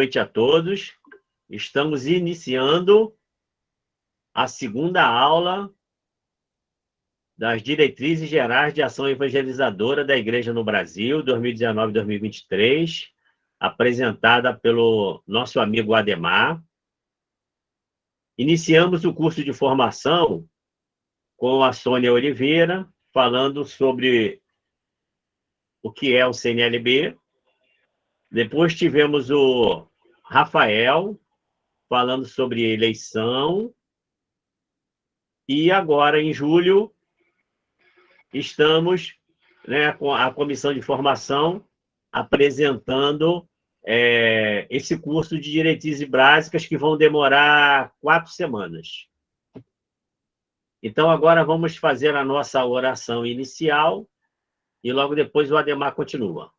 Noite a todos. Estamos iniciando a segunda aula das Diretrizes Gerais de Ação Evangelizadora da Igreja no Brasil, 2019-2023, apresentada pelo nosso amigo Ademar. Iniciamos o curso de formação com a Sônia Oliveira, falando sobre o que é o CNLB. Depois tivemos o Rafael, falando sobre eleição. E agora, em julho, estamos, com a comissão de formação apresentando esse curso de diretrizes básicas que vão demorar 4 semanas. Então, agora vamos fazer a nossa oração inicial e logo depois o Ademar continua.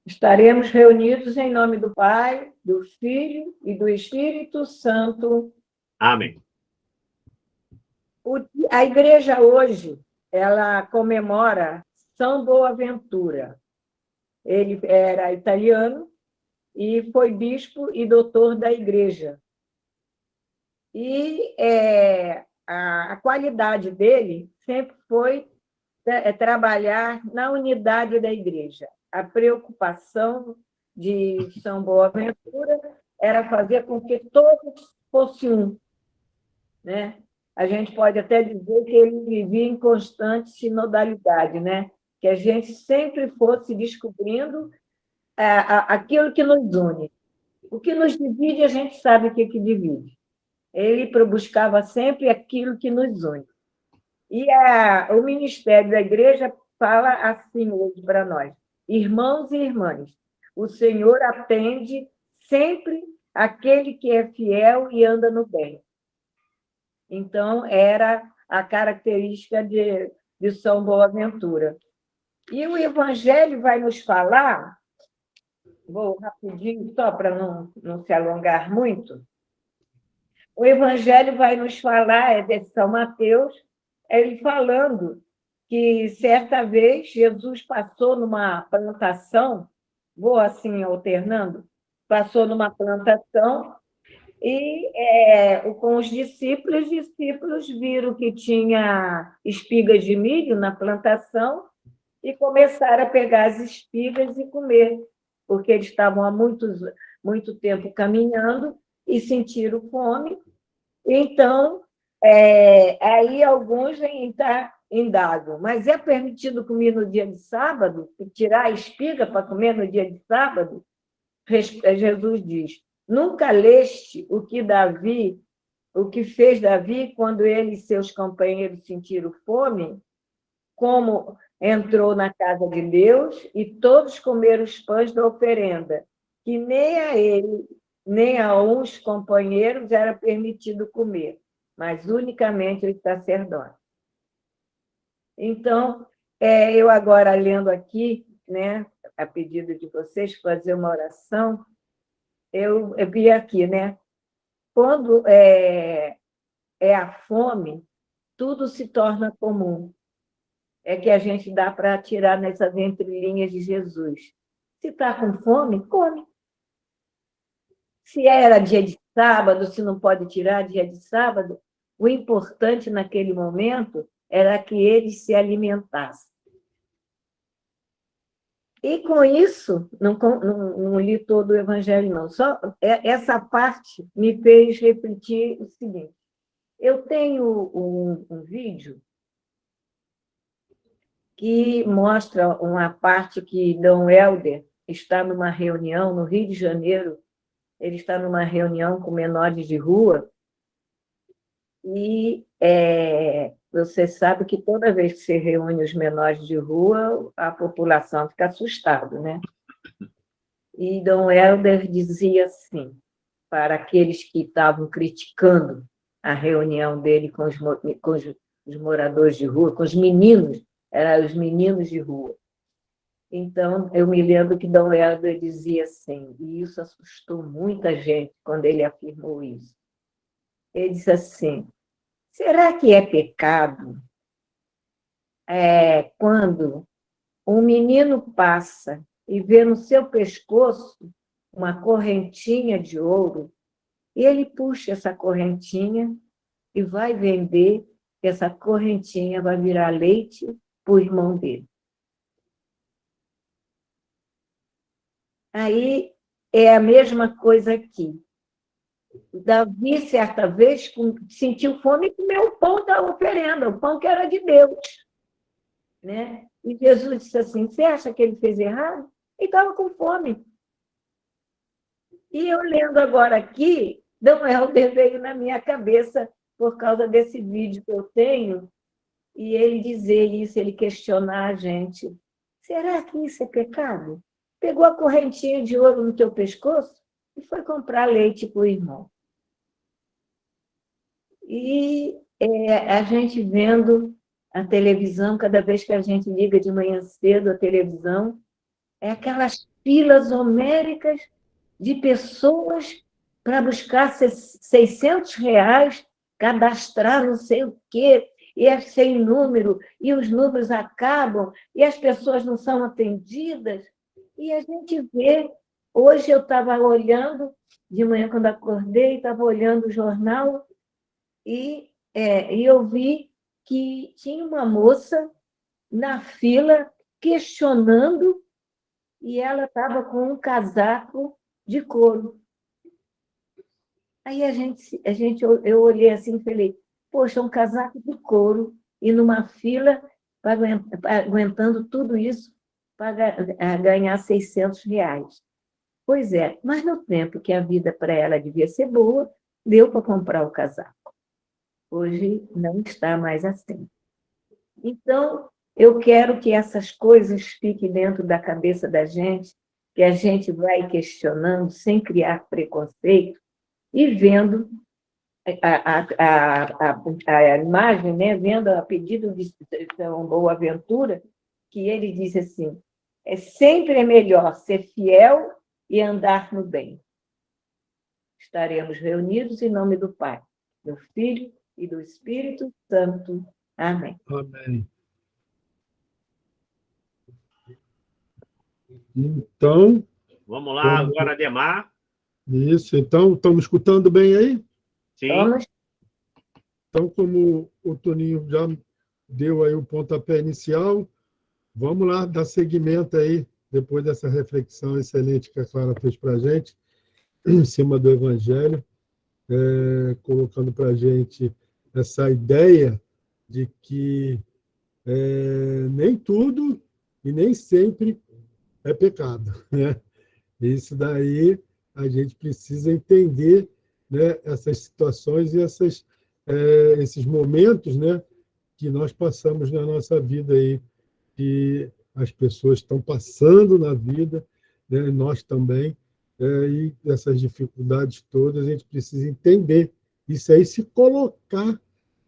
Estaremos reunidos em nome do Pai, do Filho e do Espírito Santo. Amém. A igreja hoje, ela comemora São Boaventura. Ele era italiano e foi bispo e doutor da igreja. E a qualidade dele sempre foi trabalhar na unidade da igreja. A preocupação de São Boaventura era fazer com que todos fossem um, né? A gente pode até dizer que ele vivia em constante sinodalidade, né? Que a gente sempre fosse descobrindo aquilo que nos une. O que nos divide, a gente sabe o que divide. Ele buscava sempre aquilo que nos une. E o ministério da igreja fala assim hoje para nós: irmãos e irmãs, o Senhor atende sempre aquele que é fiel e anda no bem. Então, era a característica de São Boaventura. E o Evangelho vai nos falar, vou rapidinho, só para não se alongar muito, o Evangelho vai nos falar, é de São Mateus, ele falando que, certa vez, Jesus passou numa plantação, vou assim alternando, passou numa plantação e com os discípulos viram que tinha espigas de milho na plantação e começaram a pegar as espigas e comer, porque eles estavam há muito tempo caminhando e sentiram fome. Então, aí alguns indagam, mas é permitido comer no dia de sábado? Tirar a espiga para comer no dia de sábado? Jesus diz: nunca leste o que fez Davi quando ele e seus companheiros sentiram fome? Como entrou na casa de Deus e todos comeram os pães da oferenda, que nem a ele, nem a uns companheiros era permitido comer, mas unicamente os sacerdotes. Então, eu agora lendo aqui, né, a pedido de vocês, fazer uma oração, eu vi aqui, né? Quando é a fome, tudo se torna comum. É que a gente dá para tirar nessas entrelinhas de Jesus. Se está com fome, come. Se era dia de sábado, se não pode tirar dia de sábado, o importante naquele momento era que eles se alimentassem. E com isso, não li todo o Evangelho, não. Só essa parte me fez refletir o seguinte: eu tenho um vídeo que mostra uma parte que Dom Helder está numa reunião no Rio de Janeiro, ele está numa reunião com menores de rua, e você sabe que toda vez que se reúne os menores de rua, a população fica assustada, né? E Dom Helder dizia assim, para aqueles que estavam criticando a reunião dele com os moradores de rua, com os meninos, eram os meninos de rua. Então, eu me lembro que Dom Helder dizia assim, e isso assustou muita gente quando ele afirmou isso. Ele disse assim: será que é pecado quando um menino passa e vê no seu pescoço uma correntinha de ouro, e ele puxa essa correntinha e vai vender, essa correntinha vai virar leite para o irmão dele. Aí é a mesma coisa aqui. Davi, certa vez, sentiu fome e comeu o pão da oferenda, o pão que era de Deus. Né? E Jesus disse assim, você acha que ele fez errado? Ele estava com fome. E eu lendo agora aqui, Dom Helder veio na minha cabeça por causa desse vídeo que eu tenho, e ele dizer isso, ele questionar a gente. Será que isso é pecado? Pegou a correntinha de ouro no teu pescoço e foi comprar leite para o irmão. E a gente vendo a televisão, cada vez que a gente liga de manhã cedo a televisão, é aquelas filas homéricas de pessoas para buscar R$ 600, cadastrar não sei o quê, e é sem número, e os números acabam, e as pessoas não são atendidas. E a gente vê, hoje eu estava olhando, de manhã quando acordei, estava olhando o jornal, e eu vi que tinha uma moça na fila questionando, e ela estava com um casaco de couro. Aí eu olhei assim e falei, poxa, um casaco de couro, e numa fila, aguentando tudo isso, para ganhar R$ 600. Pois é, mas no tempo que a vida para ela devia ser boa, deu para comprar o casaco. Hoje não está mais assim. Então, eu quero que essas coisas fiquem dentro da cabeça da gente, que a gente vai questionando sem criar preconceito e vendo a imagem, né? Vendo a pedido de São Boaventura, que ele diz assim, sempre é melhor ser fiel e andar no bem. Estaremos reunidos em nome do Pai, do Filho e do Espírito Santo. Amém. Amém. Então... Vamos lá agora, Ademar. Isso, então, estamos escutando bem aí? Sim. Vamos. Então, como o Toninho já deu aí o pontapé inicial, vamos lá dar seguimento aí, depois dessa reflexão excelente que a Clara fez para a gente, em cima do Evangelho, colocando para a gente essa ideia de que nem tudo e nem sempre é pecado, né? Isso daí a gente precisa entender, né, essas situações e esses momentos, né, que nós passamos na nossa vida aí, que as pessoas estão passando na vida, né, nós também, e essas dificuldades todas a gente precisa entender isso aí, se colocar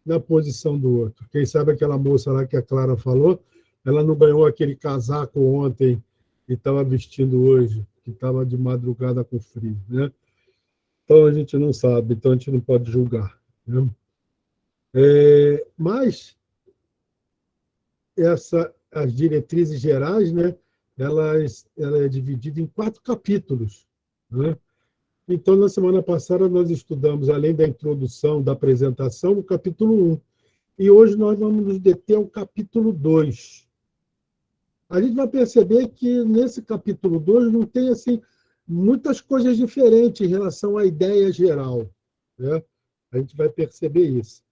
na posição do outro. Quem sabe aquela moça lá que a Clara falou, ela não ganhou aquele casaco ontem e estava vestindo hoje, que estava de madrugada com frio, né? Então, a gente não sabe, então a gente não pode julgar, né? Mas as diretrizes gerais, né, ela é dividida em 4 capítulos, né? Então, na semana passada, nós estudamos, além da introdução, da apresentação, o capítulo 1. E hoje nós vamos nos deter ao capítulo 2. A gente vai perceber que nesse capítulo 2 não tem assim, muitas coisas diferentes em relação à ideia geral, né? A gente vai perceber isso.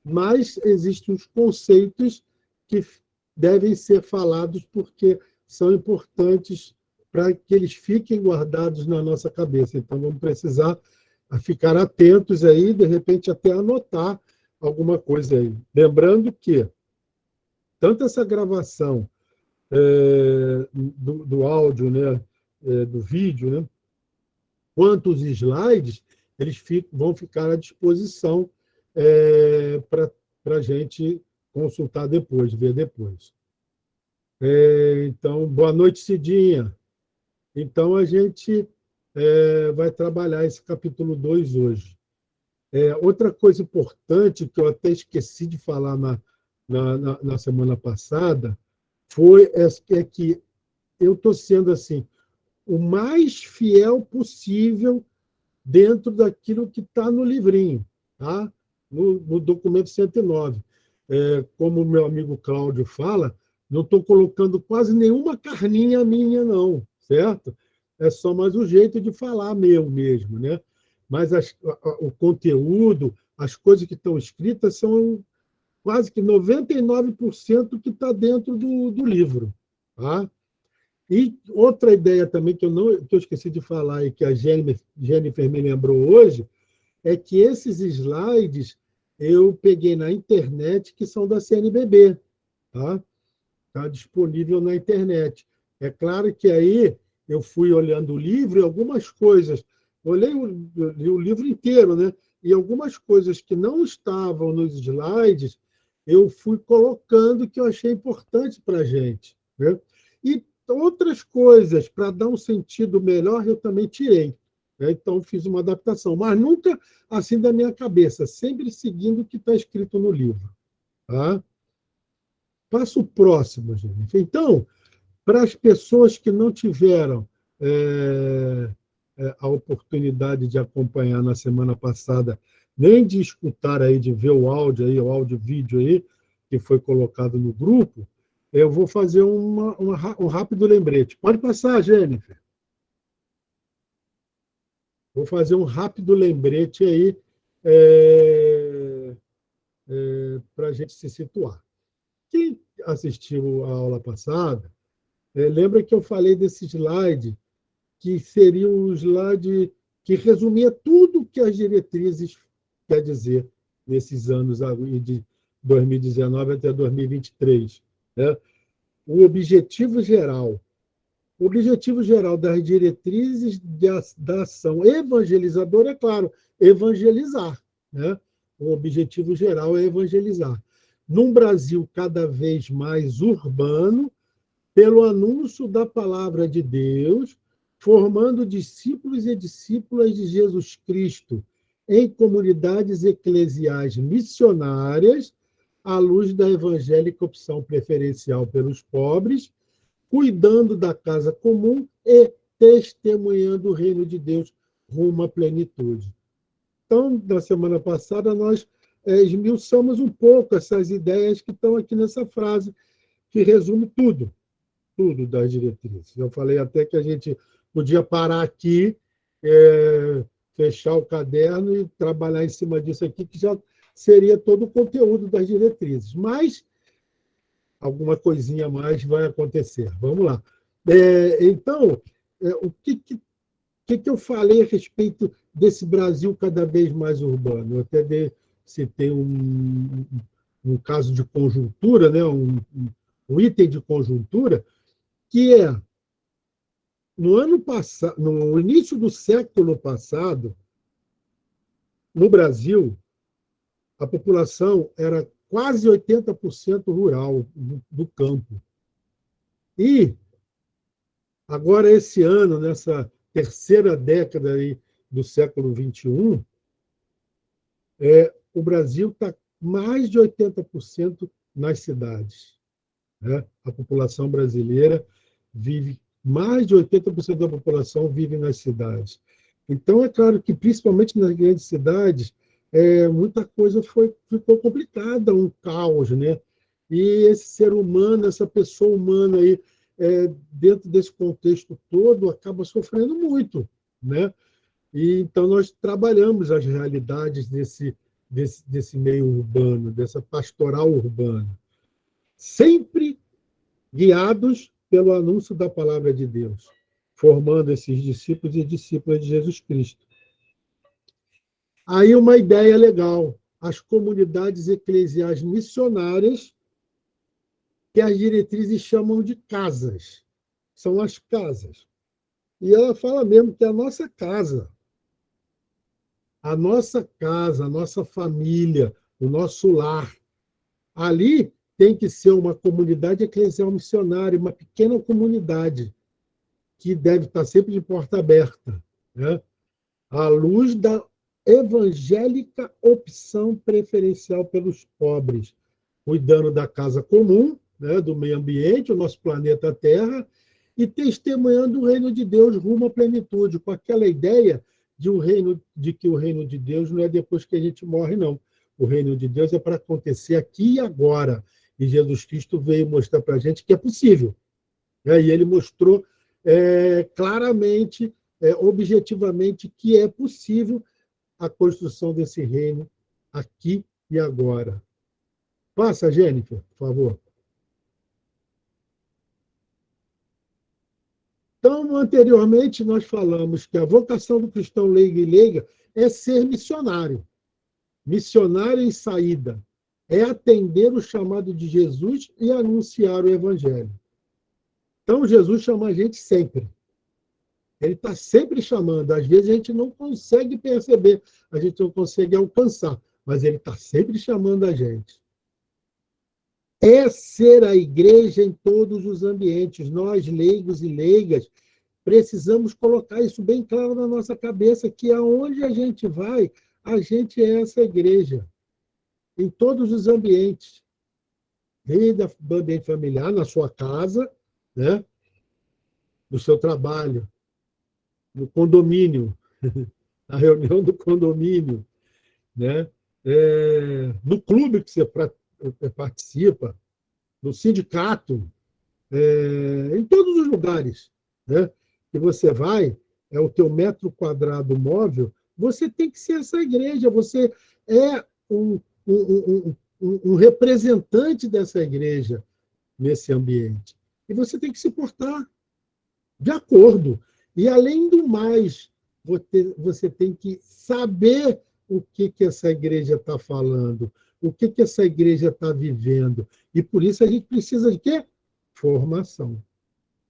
Mas existem os conceitos que devem ser falados porque são importantes para que eles fiquem guardados na nossa cabeça. Então, vamos precisar ficar atentos aí, de repente até anotar alguma coisa aí. Lembrando que tanto essa gravação do áudio, né, do vídeo, né, quanto os slides, eles vão ficar à disposição para a gente consultar depois, ver depois. Então, boa noite, Cidinha. Então, a gente vai trabalhar esse capítulo 2 hoje. Outra coisa importante que eu até esqueci de falar na semana passada é que eu estou sendo assim o mais fiel possível dentro daquilo que está no livrinho, tá? No documento 109. Como o meu amigo Cláudio fala, não estou colocando quase nenhuma carninha minha, não, certo? É só mais o jeito de falar meu mesmo, né? Mas o conteúdo, as coisas que estão escritas são quase que 99% que está dentro do livro, tá? E outra ideia também que eu esqueci de falar e que a Jennifer me lembrou hoje é que esses slides eu peguei na internet que são da CNBB, tá? Está disponível na internet. É claro que aí eu fui olhando o livro e algumas coisas, li o livro inteiro, né? E algumas coisas que não estavam nos slides, eu fui colocando que eu achei importante para a gente, né? E outras coisas, para dar um sentido melhor, eu também tirei, né? Então, fiz uma adaptação, mas nunca assim da minha cabeça, sempre seguindo o que está escrito no livro. Tá? Passo próximo, gente. Então, para as pessoas que não tiveram a oportunidade de acompanhar na semana passada, nem de escutar aí, de ver o áudio aí, o áudio-vídeo aí, que foi colocado no grupo, eu vou fazer um rápido lembrete. Pode passar, Jennifer. Vou fazer um rápido lembrete aí para a gente se situar. Quem assistiu a aula passada, lembra que eu falei desse slide, que seria um slide que resumia tudo o que as diretrizes quer dizer nesses anos de 2019 até 2023. Né? O objetivo geral. O objetivo geral das diretrizes da ação evangelizadora é, claro, evangelizar. Né? O objetivo geral é evangelizar. Num Brasil cada vez mais urbano, pelo anúncio da palavra de Deus, formando discípulos e discípulas de Jesus Cristo em comunidades eclesiais missionárias, à luz da evangélica opção preferencial pelos pobres, cuidando da casa comum e testemunhando o reino de Deus rumo à plenitude. Então, na semana passada, nós esmiuçamos um pouco essas ideias que estão aqui nessa frase, que resume tudo das diretrizes. Eu falei até que a gente podia parar aqui, fechar o caderno e trabalhar em cima disso aqui, que já seria todo o conteúdo das diretrizes. Mas alguma coisinha a mais vai acontecer. Vamos lá. Então, o que eu falei a respeito desse Brasil cada vez mais urbano? Eu até citei um caso de conjuntura, né? um item de conjuntura, que é, no início do século passado, no Brasil, a população era quase 80% rural, do campo. E, agora, esse ano, nessa terceira década aí do século XXI, o Brasil está mais de 80% nas cidades. Né? A população brasileira vive, mais de 80% da população vive nas cidades. Então, é claro que, principalmente nas grandes cidades, muita coisa ficou complicada, um caos, né? E esse ser humano, essa pessoa humana aí, dentro desse contexto todo, acaba sofrendo muito, né? E então nós trabalhamos as realidades desse meio urbano, dessa pastoral urbana, sempre guiados pelo anúncio da palavra de Deus, formando esses discípulos e discípulas de Jesus Cristo. Aí uma ideia legal, as comunidades eclesiais missionárias, que as diretrizes chamam de casas, são as casas. E ela fala mesmo que é a nossa casa, a nossa família, o nosso lar. Ali tem que ser uma comunidade eclesial missionária, uma pequena comunidade, que deve estar sempre de porta aberta, né? À luz da evangélica opção preferencial pelos pobres, cuidando da casa comum, né, do meio ambiente, o nosso planeta Terra, e testemunhando o reino de Deus rumo à plenitude, com aquela ideia de que o reino de Deus não é depois que a gente morre, não. O reino de Deus é para acontecer aqui e agora. E Jesus Cristo veio mostrar para a gente que é possível. E ele mostrou claramente, objetivamente, que é possível a construção desse reino aqui e agora. Passa, Jennifer, por favor. Então, anteriormente, nós falamos que a vocação do cristão leigo e leiga é ser missionário. Missionário em saída. É atender o chamado de Jesus e anunciar o evangelho. Então, Jesus chama a gente sempre. Ele está sempre chamando. Às vezes a gente não consegue perceber, a gente não consegue alcançar, mas ele está sempre chamando a gente. É ser a igreja em todos os ambientes. Nós, leigos e leigas, precisamos colocar isso bem claro na nossa cabeça, que aonde a gente vai, a gente é essa igreja. Em todos os ambientes. Desde o ambiente familiar, na sua casa, né? No seu trabalho, no condomínio, na reunião do condomínio, né? No clube que você participa, no sindicato, em todos os lugares, né, que você vai, é o teu metro quadrado móvel, você tem que ser essa igreja, você é um representante dessa igreja nesse ambiente. E você tem que se portar de acordo. E, além do mais, você tem que saber o que essa igreja está falando, o que essa igreja está vivendo. E, por isso, a gente precisa de quê? Formação.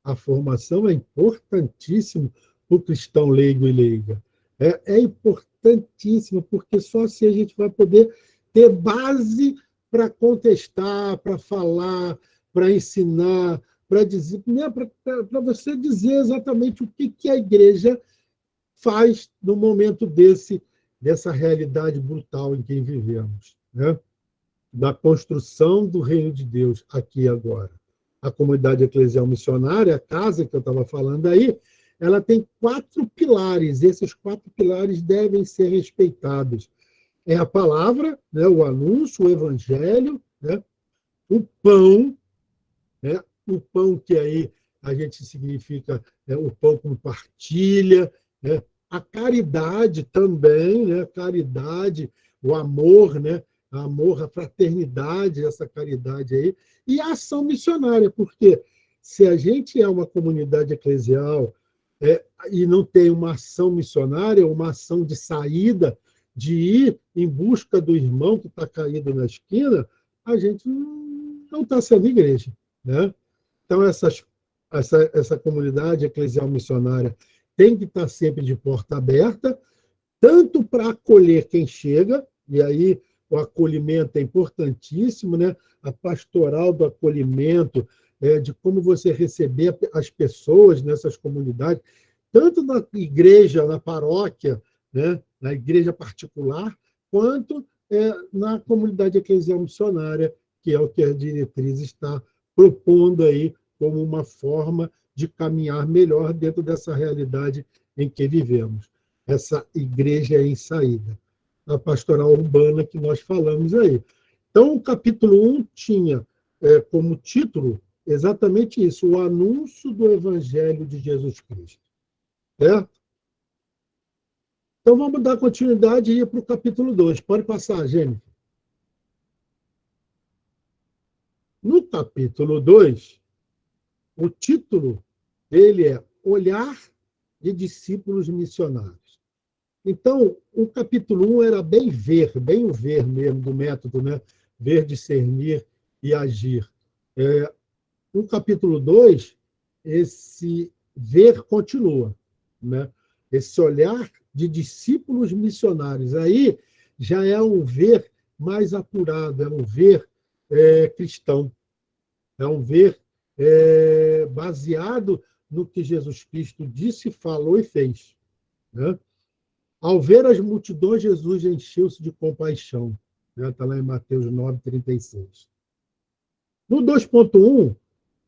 A formação é importantíssima para o cristão leigo e leiga. É importantíssimo, porque só assim a gente vai poder ter base para contestar, para falar, para ensinar, para dizer, né, para você dizer exatamente o que a igreja faz no momento dessa realidade brutal em que vivemos, né? Da construção do reino de Deus aqui e agora. A comunidade eclesial missionária, a casa que eu estava falando aí, ela tem 4 pilares. Esses 4 pilares devem ser respeitados. É a palavra, né, o anúncio, o evangelho, né, o pão, né, o pão que aí a gente significa o pão com partilha, né, a caridade também, né, caridade, o amor, né, amor, a fraternidade, essa caridade aí, e a ação missionária, porque se a gente é uma comunidade eclesial e não tem uma ação missionária, uma ação de saída, de ir em busca do irmão que está caído na esquina, a gente não está sendo igreja, né? Então, essa comunidade eclesial missionária tem que estar sempre de porta aberta, tanto para acolher quem chega, e aí o acolhimento é importantíssimo, né? A pastoral do acolhimento, de como você receber as pessoas nessas comunidades, tanto na igreja, na paróquia, né? Na igreja particular, quanto na comunidade eclesial missionária, que é o que a diretriz está propondo aí como uma forma de caminhar melhor dentro dessa realidade em que vivemos. Essa igreja em saída. A pastoral urbana que nós falamos aí. Então, o capítulo 1 tinha como título exatamente isso, o anúncio do Evangelho de Jesus Cristo. Certo? Então, vamos dar continuidade e ir para o capítulo 2. Pode passar, Jennifer. No capítulo 2, o título dele é Olhar de Discípulos Missionários. Então, o capítulo 1 era bem o ver mesmo do método, né? Ver, discernir e agir. No capítulo 2, esse ver continua, né? Esse olhar de discípulos missionários. Aí já é um ver mais apurado, é um ver cristão, é um ver baseado no que Jesus Cristo disse, falou e fez, né? Ao ver as multidões, Jesus encheu-se de compaixão. Está lá em Mateus 9:36. No 2.1,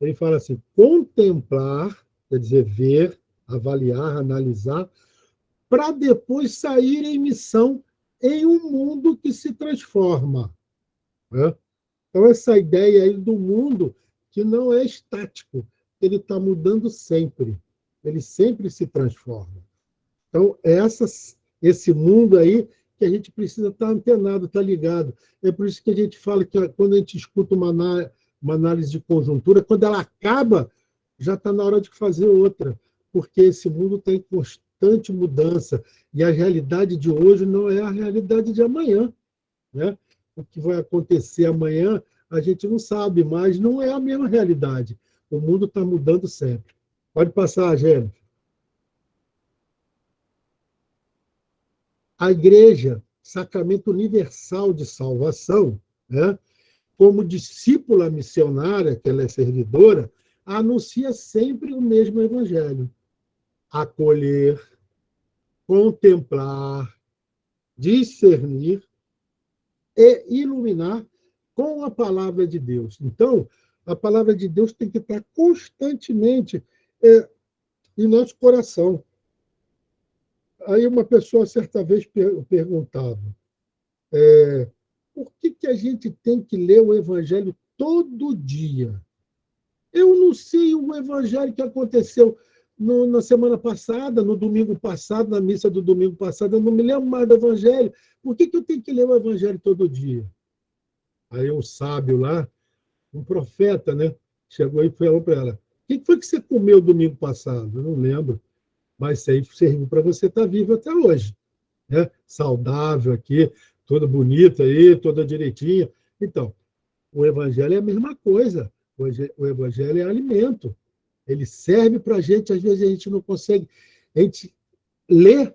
ele fala assim, contemplar quer dizer, ver, avaliar, analisar, para depois sair em missão em um mundo que se transforma, né? Então, essa ideia aí do mundo que não é estático, ele está mudando sempre, ele sempre se transforma. Então, esse mundo aí que a gente precisa estar antenado, estar ligado. É por isso que a gente fala que quando a gente escuta uma análise de conjuntura, quando ela acaba, já está na hora de fazer outra, porque esse mundo está em constante mudança e a realidade de hoje não é a realidade de amanhã, né? O que vai acontecer amanhã, a gente não sabe, mas não é a mesma realidade. O mundo está mudando sempre. Pode passar, Gênesis. A igreja, sacramento universal de salvação, né? Como discípula missionária, que ela é servidora, anuncia sempre o mesmo evangelho: acolher, contemplar, discernir e iluminar com a palavra de Deus. Então, a palavra de Deus tem que estar constantemente em nosso coração. Aí uma pessoa certa vez perguntava: por que a gente tem que ler o Evangelho todo dia? Eu não sei o Evangelho que aconteceu na semana passada, no domingo passado, na missa do domingo passado, eu não me lembro mais do Evangelho. Por que eu tenho que ler o Evangelho todo dia? Aí um sábio lá, um profeta, né, chegou e falou para ela: o que foi que você comeu domingo passado? Eu não lembro, mas isso aí serviu para você estar vivo até hoje, né? Saudável aqui, toda bonita aí, toda direitinha. Então, o Evangelho é a mesma coisa. O Evangelho é alimento. Ele serve para a gente, às vezes a gente não consegue, a gente lê,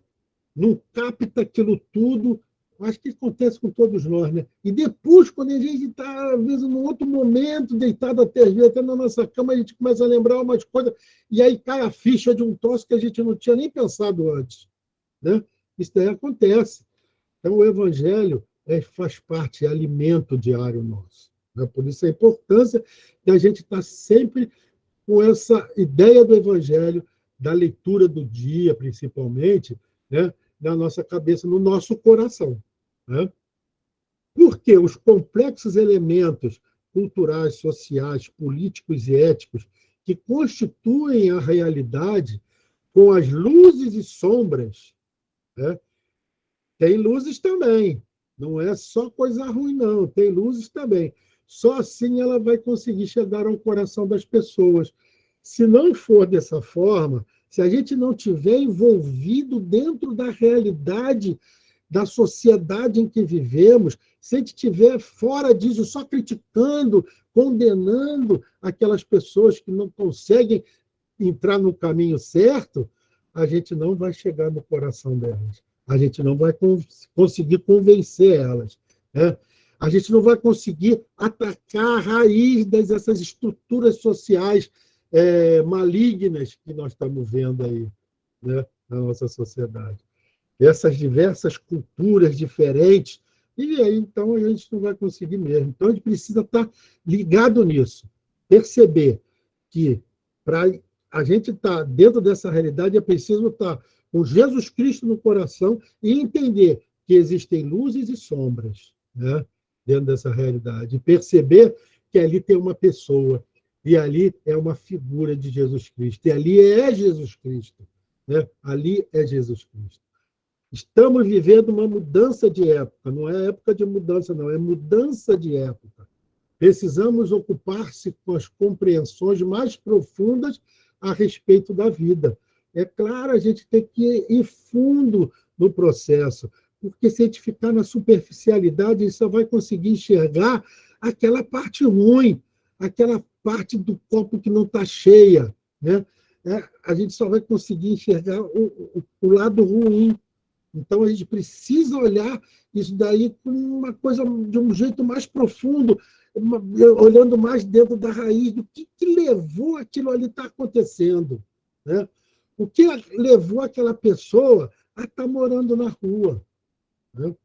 não capta aquilo tudo. Acho que acontece com todos nós, né? E depois, quando a gente está, às vezes, num outro momento, deitado até na nossa cama, a gente começa a lembrar umas coisas, e aí cai a ficha de um troço que a gente não tinha nem pensado antes, né? Isso daí acontece. Então, o Evangelho faz parte, é alimento diário nosso, né? Por isso a importância de a gente estar sempre com essa ideia do Evangelho, da leitura do dia, principalmente, né? Na nossa cabeça, no nosso coração, né? Porque os complexos elementos culturais, sociais, políticos e éticos que constituem a realidade, com as luzes e sombras, né? Tem luzes também, não é só coisa ruim, não, tem luzes também. Só assim ela vai conseguir chegar ao coração das pessoas. Se não for dessa forma, se a gente não tiver envolvido dentro da realidade da sociedade em que vivemos, se a gente estiver fora disso, só criticando, condenando aquelas pessoas que não conseguem entrar no caminho certo, a gente não vai chegar no coração delas. A gente não vai conseguir convencer elas, né? A gente não vai conseguir atacar a raiz dessas estruturas sociais malignas que nós estamos vendo aí, né, na nossa sociedade. Essas diversas culturas diferentes, e aí então a gente não vai conseguir mesmo. Então a gente precisa estar ligado nisso, perceber que para a gente estar dentro dessa realidade é preciso estar com Jesus Cristo no coração e entender que existem luzes e sombras, né, dentro dessa realidade. E perceber que ali tem uma pessoa, e ali é uma figura de Jesus Cristo, e ali é Jesus Cristo, né? Ali é Jesus Cristo. Estamos vivendo uma mudança de época, não é época de mudança, não, é mudança de época. Precisamos ocupar-se com as compreensões mais profundas a respeito da vida. É claro, a gente tem que ir fundo no processo, porque se a gente ficar na superficialidade, a gente só vai conseguir enxergar aquela parte ruim, aquela parte do copo que não está cheia, né? A gente só vai conseguir enxergar o lado ruim. Então, a gente precisa olhar isso daí com uma coisa de um jeito mais profundo, olhando mais dentro da raiz do que levou aquilo ali a estar acontecendo, né? O que levou aquela pessoa a estar morando na rua, né?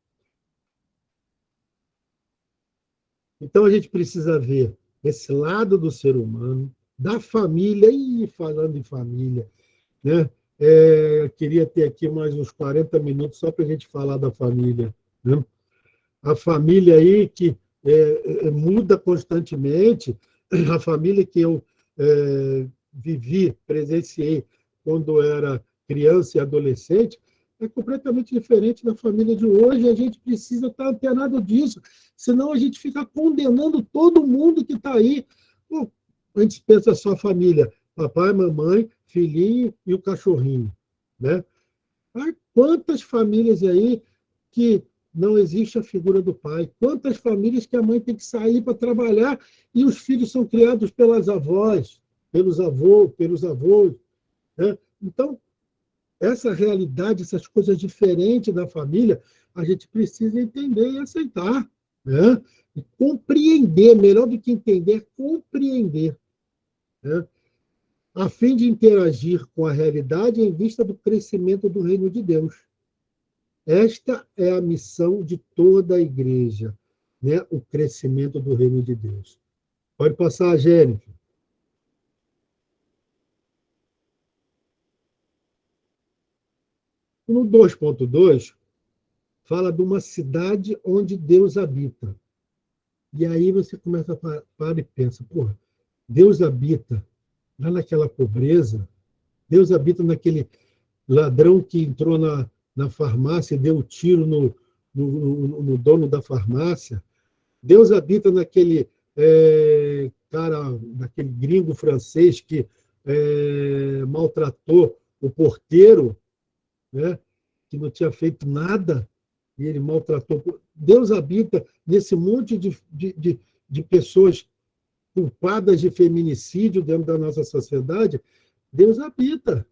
Então, a gente precisa ver esse lado do ser humano, da família. E falando em família, né? Queria ter aqui mais uns 40 minutos só para a gente falar da família, né? A família aí que muda constantemente, a família que eu vivi, presenciei quando era criança e adolescente, é completamente diferente da família de hoje. A gente precisa estar antenado disso, senão a gente fica condenando todo mundo que está aí. Pô, a gente pensa só família, papai, mamãe, filhinho e o cachorrinho, né? Há quantas famílias aí que não existe a figura do pai? Quantas famílias que a mãe tem que sair para trabalhar e os filhos são criados pelas avós, pelos avós, né? Então, essa realidade, essas coisas diferentes da família, a gente precisa entender e aceitar, né? E compreender, melhor do que entender, compreender, né? A fim de interagir com a realidade em vista do crescimento do reino de Deus. Esta é a missão de toda a igreja, né? O crescimento do reino de Deus. Pode passar, Jennifer. No 2.2, fala de uma cidade onde Deus habita. E aí você começa a parar e pensa, porra, Deus habita lá naquela pobreza, Deus habita naquele ladrão que entrou na farmácia e deu um tiro no dono da farmácia, Deus habita naquele cara, naquele gringo francês que maltratou o porteiro, né, que não tinha feito nada, e ele maltratou. Deus habita nesse monte de pessoas culpadas de feminicídio dentro da nossa sociedade. Deus habita,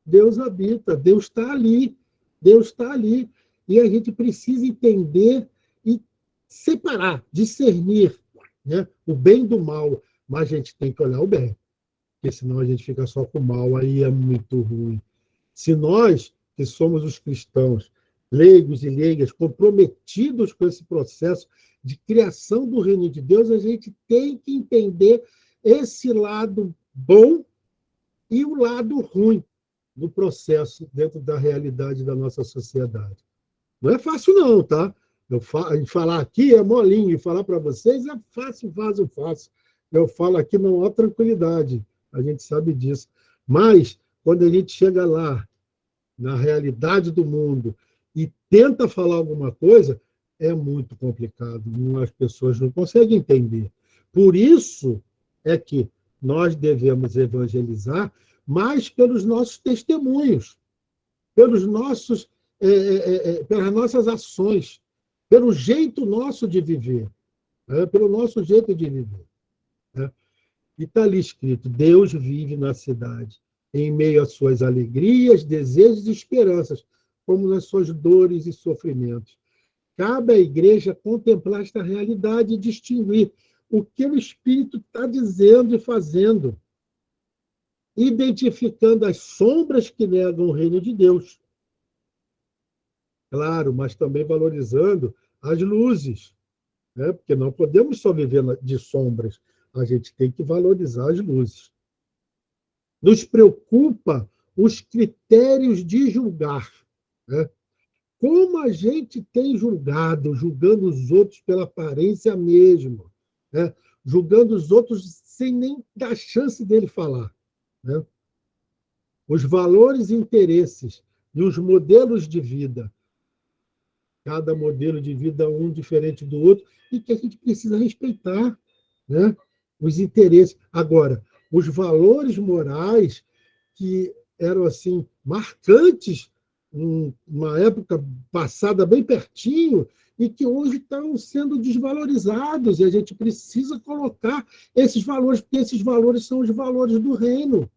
Deus habita, Deus está ali, Deus está ali. E a gente precisa entender e separar, discernir, né, o bem do mal, mas a gente tem que olhar o bem, porque senão a gente fica só com o mal, aí é muito ruim. Se nós, que somos os cristãos, leigos e leigas, comprometidos com esse processo de criação do reino de Deus, a gente tem que entender esse lado bom e o lado ruim do processo dentro da realidade da nossa sociedade. Não é fácil, não, tá? Falar aqui é molinho, e falar para vocês é fácil, fácil, fácil. Eu falo aqui, não há tranquilidade, a gente sabe disso. Mas, quando a gente chega lá, na realidade do mundo, e tenta falar alguma coisa, é muito complicado. As pessoas não conseguem entender. Por isso é que nós devemos evangelizar mais pelos nossos testemunhos, pelos nossos, pelas nossas ações, pelo jeito nosso de viver, né? Pelo nosso jeito de viver, né? E está ali escrito: Deus vive na cidade, em meio às suas alegrias, desejos e esperanças, como nas suas dores e sofrimentos. Cabe à igreja contemplar esta realidade e distinguir o que o Espírito está dizendo e fazendo, identificando as sombras que negam o reino de Deus. Claro, mas também valorizando as luzes, né? Porque não podemos só viver de sombras, a gente tem que valorizar as luzes. Nos preocupa os critérios de julgar, né? Como a gente tem julgando os outros pela aparência mesmo, né? Julgando os outros sem nem dar chance dele falar, né? Os valores e interesses e os modelos de vida, cada modelo de vida um diferente do outro, e que a gente precisa respeitar, né? Os interesses. Agora, os valores morais que eram assim marcantes numa época passada bem pertinho e que hoje estão sendo desvalorizados, e a gente precisa colocar esses valores, porque esses valores são os valores do reino.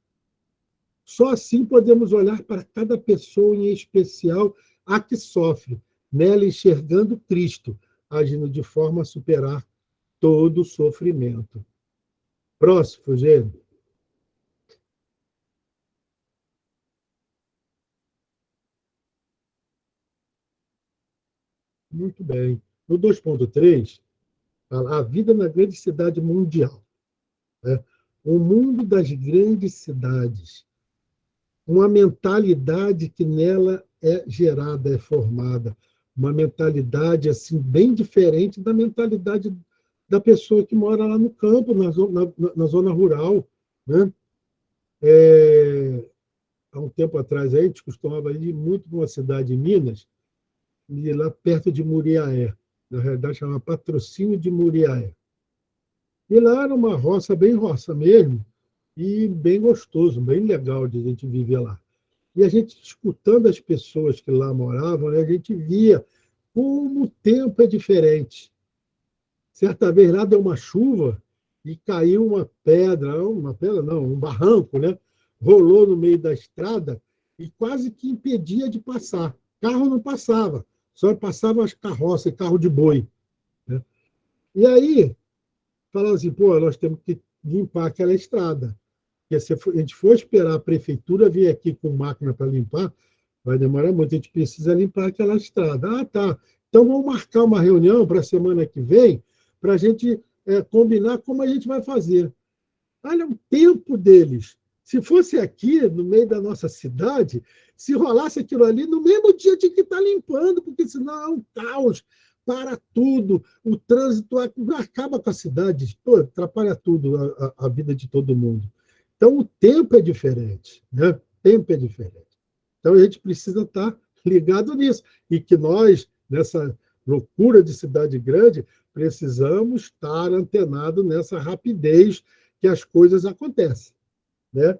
Só assim podemos olhar para cada pessoa em especial a que sofre, nela enxergando Cristo, agindo de forma a superar todo o sofrimento. Próximo, Gênero. Muito bem. No 2.3, fala a vida na grande cidade mundial, né? o mundo das grandes cidades, uma mentalidade que nela é gerada, é formada, uma mentalidade assim bem diferente da mentalidade da pessoa que mora lá no campo, na zona rural, né? Há um tempo atrás, a gente costumava ir muito para uma cidade em Minas, e lá perto de Muriaé, na realidade chama Patrocínio de Muriaé. E lá era uma roça, bem roça mesmo, e bem gostoso, bem legal de a gente viver lá. E a gente, escutando as pessoas que lá moravam, né, a gente via como o tempo é diferente. Certa vez lá deu uma chuva e caiu uma pedra não, um barranco, né? Rolou no meio da estrada e quase que impedia de passar. Carro não passava, só passavam as carroças, carro de boi, né? E aí, falaram assim, pô, nós temos que limpar aquela estrada. Porque se a gente for esperar a prefeitura vir aqui com máquina para limpar, vai demorar muito, a gente precisa limpar aquela estrada. Ah, tá. Então vamos marcar uma reunião para a semana que vem, para a gente combinar como a gente vai fazer. Olha o tempo deles. Se fosse aqui, no meio da nossa cidade, se rolasse aquilo ali, no mesmo dia tinha que estar limpando, porque senão é um caos, para tudo, o trânsito acaba com a cidade, atrapalha tudo, a vida de todo mundo. Então, o tempo é diferente, né? O tempo é diferente. Então, a gente precisa estar ligado nisso. E que nós, nessa loucura de cidade grande, precisamos estar antenados nessa rapidez que as coisas acontecem, né?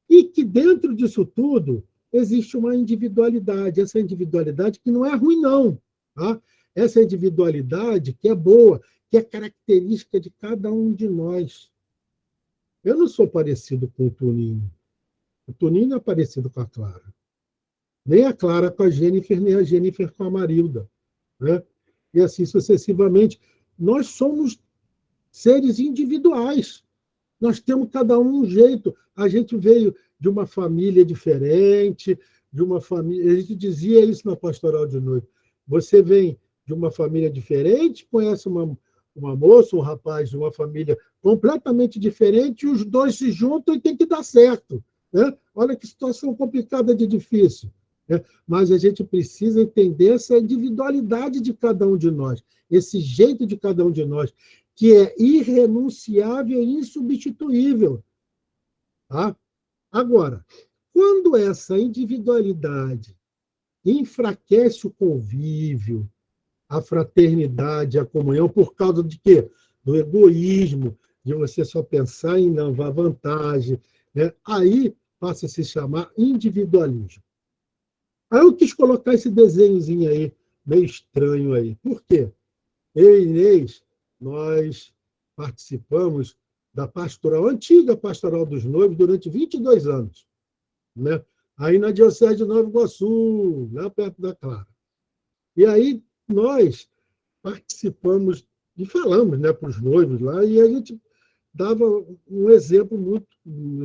E que dentro disso tudo existe uma individualidade, essa individualidade que não é ruim, não. Tá? Essa individualidade que é boa, que é característica de cada um de nós. Eu não sou parecido com o Toninho. O Toninho não é parecido com a Clara. Nem a Clara com a Jennifer, nem a Jennifer com a Marilda. Né? E assim sucessivamente. Nós somos seres individuais. Nós temos cada um jeito. A gente veio de uma família diferente, de uma família. A gente dizia isso na pastoral de noite. Você vem de uma família diferente, conhece uma moça, um rapaz de uma família completamente diferente, e os dois se juntam e tem que dar certo. Né? Olha que situação complicada de difícil. Né? Mas a gente precisa entender essa individualidade de cada um de nós, esse jeito de cada um de nós, que é irrenunciável e insubstituível. Tá? Agora, quando essa individualidade enfraquece o convívio, a fraternidade, a comunhão, por causa de quê? Do egoísmo, de você só pensar em levar vantagem, né? Aí passa a se chamar individualismo. Aí eu quis colocar esse desenhozinho aí, meio estranho aí. Por quê? Eu e Inês, nós participamos da pastoral, antiga pastoral dos noivos, durante 22 anos. Né? Aí na Diocese de Nova Iguaçu, lá perto da Clara. E aí nós participamos e falamos, né, para os noivos lá, e a gente dava um exemplo muito,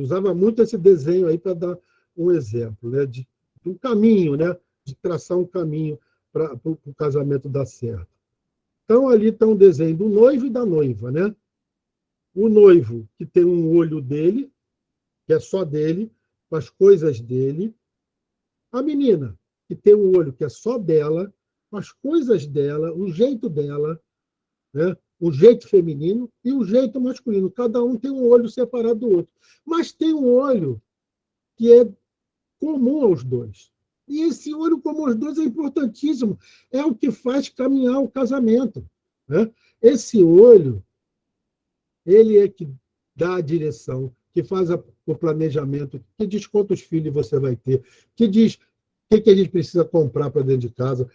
usava muito esse desenho aí para dar um exemplo, né, de um caminho, né, de traçar um caminho para o casamento dar certo. Então, ali está um desenho do noivo e da noiva, né? O noivo, que tem um olho dele, que é só dele, com as coisas dele. A menina, que tem um olho que é só dela, com as coisas dela, o jeito dela, né? O jeito feminino e o jeito masculino. Cada um tem um olho separado do outro. Mas tem um olho que é comum aos dois. E esse olho comum aos dois é importantíssimo. É o que faz caminhar o casamento. Né? Esse olho, ele é que dá a direção, que faz o planejamento, que diz quantos filhos você vai ter, que diz o que a gente precisa comprar para dentro de casa.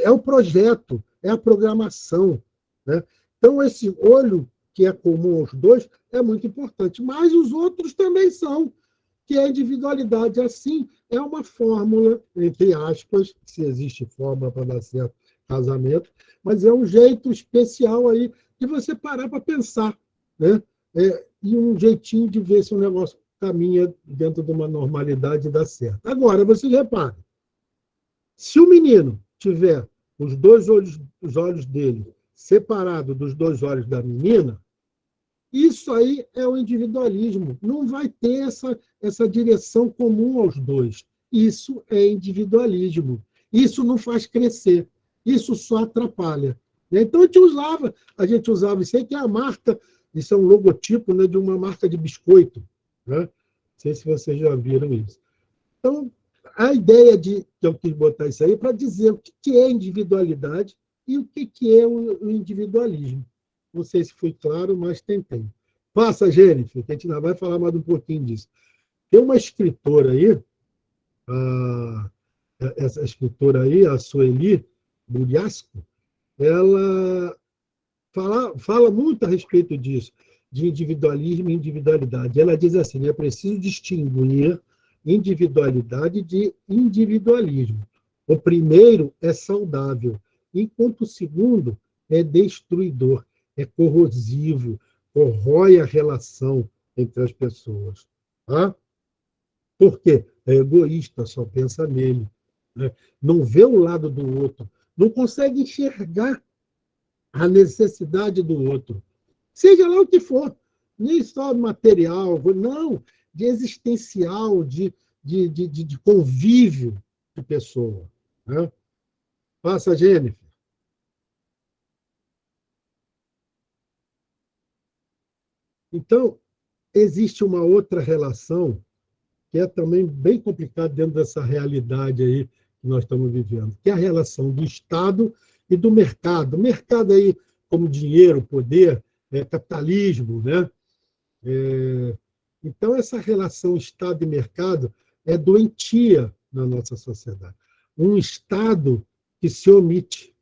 É o projeto, é a programação. Né? Então, esse olho que é comum aos dois é muito importante, mas os outros também são, que é a individualidade. Assim, é uma fórmula, entre aspas, se existe fórmula para dar certo casamento, mas é um jeito especial aí de você parar para pensar, né? E um jeitinho de ver se o negócio caminha dentro de uma normalidade e dá certo. Agora, você repare, se o menino tiver os olhos dele separados dos dois olhos da menina, Isso aí é o individualismo. Não vai ter essa direção comum aos dois. Isso é individualismo. Isso não faz crescer. Isso só atrapalha. Então, a gente usava isso aí, que é a marca, isso é um logotipo, né, de uma marca de biscoito. Né? Não sei se vocês já viram isso. Então, a ideia que eu quis botar isso aí para dizer o que é individualidade e o que é o individualismo. Não sei se foi claro, mas tentei. Passa, Jennifer, que a gente ainda vai falar mais um pouquinho disso. Tem uma escritora aí, essa escritora aí, a Sueli Buriasco, ela fala muito a respeito disso, de individualismo e individualidade. Ela diz assim: é preciso distinguir individualidade de individualismo. O primeiro é saudável, enquanto o segundo é destruidor, é corrosivo, corrói a relação entre as pessoas. Tá? Por quê? É egoísta, só pensa nele. Né? Não vê o lado do outro, não consegue enxergar a necessidade do outro. Seja lá o que for, nem só material, não, de existencial, de convívio de pessoa. Né? Passa, Jennifer. Então, existe uma outra relação que é também bem complicada dentro dessa realidade aí que nós estamos vivendo, que é a relação do Estado e do mercado. O mercado aí, como dinheiro, poder, capitalismo, né? Então, essa relação Estado e mercado é doentia na nossa sociedade. Um Estado que se omite.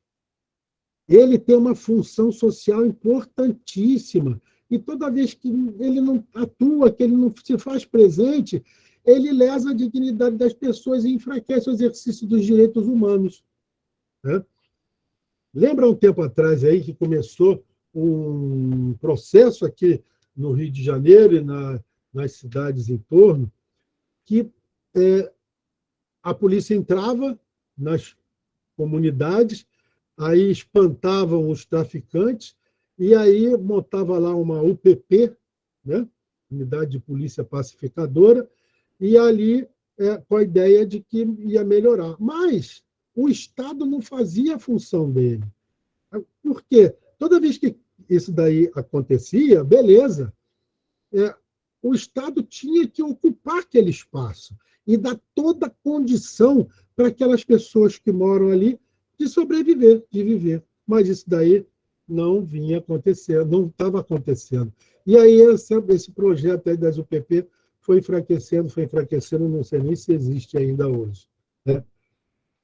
Ele tem uma função social importantíssima. E toda vez que ele não atua, que ele não se faz presente, ele lesa a dignidade das pessoas e enfraquece o exercício dos direitos humanos. Né? Lembra um tempo atrás aí que começou um processo aqui no Rio de Janeiro e nas cidades em torno, que a polícia entrava nas comunidades, aí espantavam os traficantes, e aí montava lá uma UPP, né? Unidade de Polícia Pacificadora, e ali com a ideia de que ia melhorar. Mas o Estado não fazia a função dele. Por quê? Toda vez que isso daí acontecia, beleza, o Estado tinha que ocupar aquele espaço e dar toda a condição para aquelas pessoas que moram ali de sobreviver, de viver. Mas isso daí não vinha acontecendo, não estava acontecendo. E aí esse projeto aí das UPP foi enfraquecendo, não sei nem se existe ainda hoje. Né?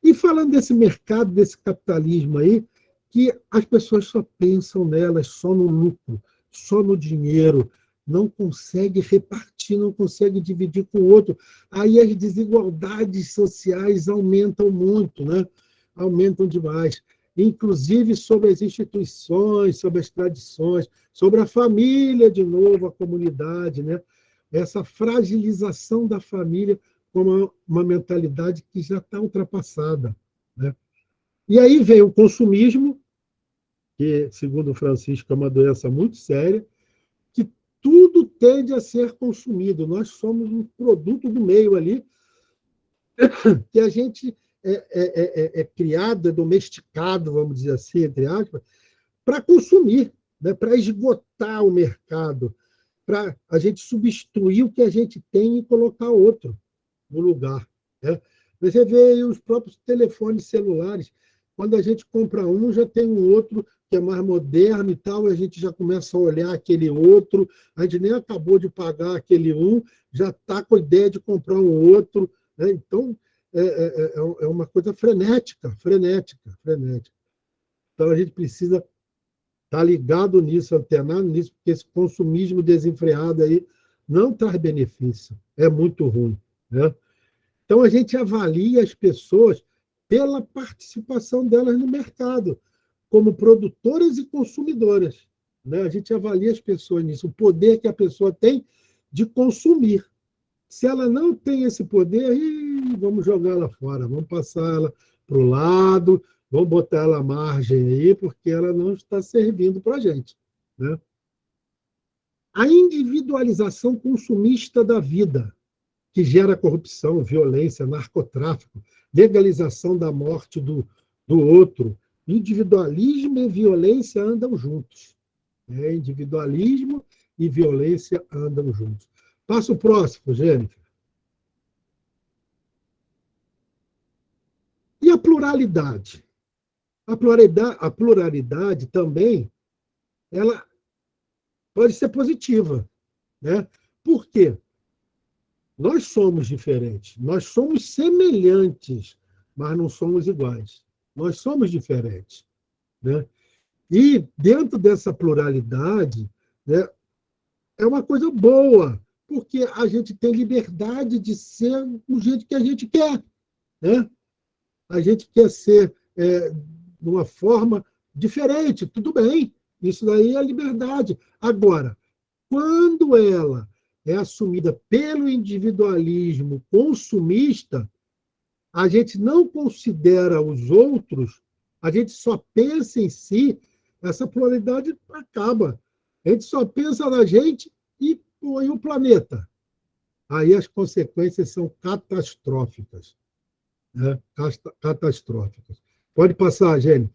E falando desse mercado, desse capitalismo aí, que as pessoas só pensam nelas, só no lucro, só no dinheiro, não consegue repartir, não consegue dividir com o outro. Aí as desigualdades sociais aumentam muito, né? Aumentam demais. Inclusive sobre as instituições, sobre as tradições, sobre a família, de novo, a comunidade, né? Essa fragilização da família como uma mentalidade que já está ultrapassada. Né? E aí vem o consumismo, que, segundo o Francisco, é uma doença muito séria, que tudo tende a ser consumido. Nós somos um produto do meio ali, que a gente é criado, é domesticado, vamos dizer assim, entre aspas, para consumir, né? Para esgotar o mercado, para a gente substituir o que a gente tem e colocar outro no lugar. Né? Você vê os próprios telefones celulares, quando a gente compra um, já tem um outro que é mais moderno e tal, e a gente já começa a olhar aquele outro, a gente nem acabou de pagar aquele um, já está com a ideia de comprar um outro. Né? Então, é uma coisa frenética, frenética, frenética. Então, a gente precisa estar ligado nisso, antenado nisso, porque esse consumismo desenfreado aí não traz benefício, é muito ruim. Né? Então, a gente avalia as pessoas pela participação delas no mercado, como produtoras e consumidoras. Né? A gente avalia as pessoas nisso, o poder que a pessoa tem de consumir. Se ela não tem esse poder, vamos jogar ela fora, vamos passar ela para o lado, vamos botar ela à margem aí, porque ela não está servindo para a gente. Né? A individualização consumista da vida, que gera corrupção, violência, narcotráfico, legalização da morte do outro. Individualismo e violência andam juntos. Individualismo e violência andam juntos. Passa o próximo, Jennifer. E a pluralidade? A pluralidade também ela pode ser positiva. Né? Por quê? Nós somos diferentes, nós somos semelhantes, mas não somos iguais. Nós somos diferentes. Né? E, dentro dessa pluralidade, né, é uma coisa boa, porque a gente tem liberdade de ser do jeito que a gente quer. Né? A gente quer ser de uma forma diferente, tudo bem, isso daí é liberdade. Agora, quando ela é assumida pelo individualismo consumista, a gente não considera os outros, a gente só pensa em si, essa pluralidade acaba. A gente só pensa na gente e o planeta. Aí as consequências são catastróficas. Né? Catastróficas. Pode passar, Gênesis.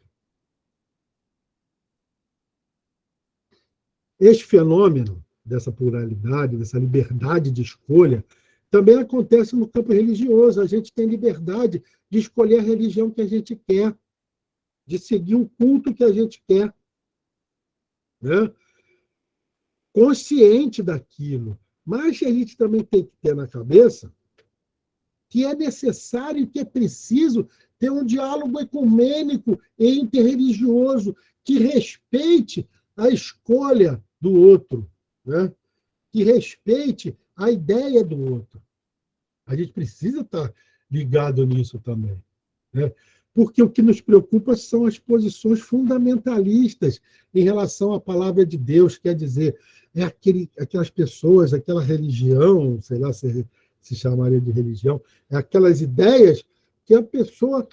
Este fenômeno dessa pluralidade, dessa liberdade de escolha, também acontece no campo religioso. A gente tem liberdade de escolher a religião que a gente quer, de seguir o culto que a gente quer. Né? Consciente daquilo. Mas a gente também tem que ter na cabeça que é necessário, que é preciso ter um diálogo ecumênico e interreligioso que respeite a escolha do outro, né? Que respeite a ideia do outro. A gente precisa estar ligado nisso também. Né? Porque o que nos preocupa são as posições fundamentalistas em relação à palavra de Deus, quer dizer, aquelas pessoas, aquela religião, sei lá se chamaria de religião, aquelas ideias que a pessoa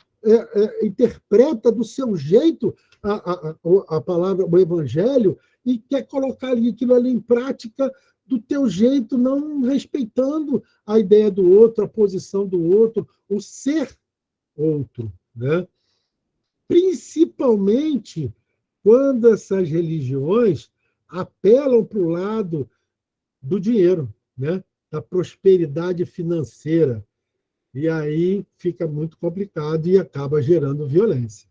interpreta do seu jeito a palavra, o evangelho, e quer colocar aquilo ali em prática do teu jeito, não respeitando a ideia do outro, a posição do outro, o ser outro. Né? Principalmente quando essas religiões apelam para o lado do dinheiro, né? Da prosperidade financeira. E aí fica muito complicado e acaba gerando violência.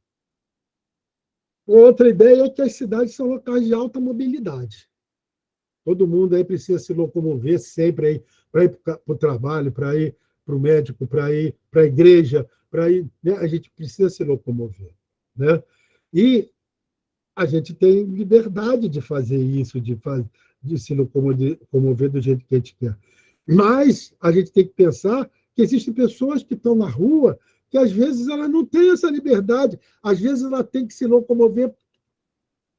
Outra ideia é que as cidades são locais de alta mobilidade. Todo mundo aí precisa se locomover sempre para ir para o trabalho, para ir para o médico, para ir para a igreja, para ir. Né? A gente precisa se locomover. Né? E a gente tem liberdade de fazer isso, de se locomover do jeito que a gente quer. Mas a gente tem que pensar que existem pessoas que estão na rua que, às vezes, ela não tem essa liberdade. Às vezes, ela tem que se locomover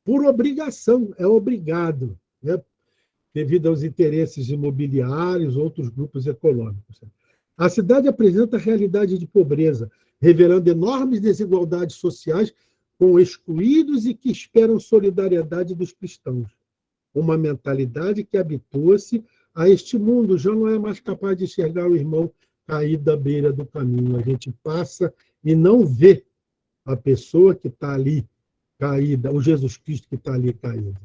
por obrigação, é obrigado, né? Devido aos interesses imobiliários, outros grupos econômicos. A cidade apresenta realidade de pobreza, revelando enormes desigualdades sociais com excluídos e que esperam solidariedade dos cristãos. Uma mentalidade que habitua-se a este mundo já não é mais capaz de enxergar o irmão caído à beira do caminho. A gente passa e não vê a pessoa que está ali caída, o Jesus Cristo que está ali caído.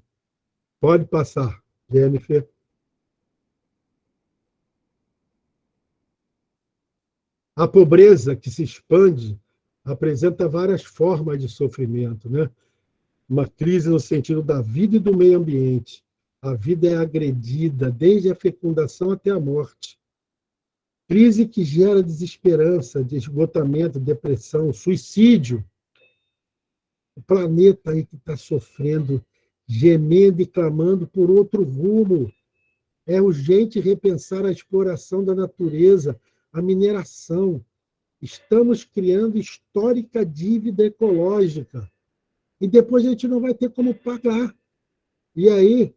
Pode passar, Jennifer. A pobreza que se expande apresenta várias formas de sofrimento, né? Uma crise no sentido da vida e do meio ambiente. A vida é agredida desde a fecundação até a morte. Crise que gera desesperança, esgotamento, depressão, suicídio. O planeta aí que está sofrendo, gemendo e clamando por outro rumo. É urgente repensar a exploração da natureza, a mineração. Estamos criando histórica dívida ecológica. E depois a gente não vai ter como pagar. E aí,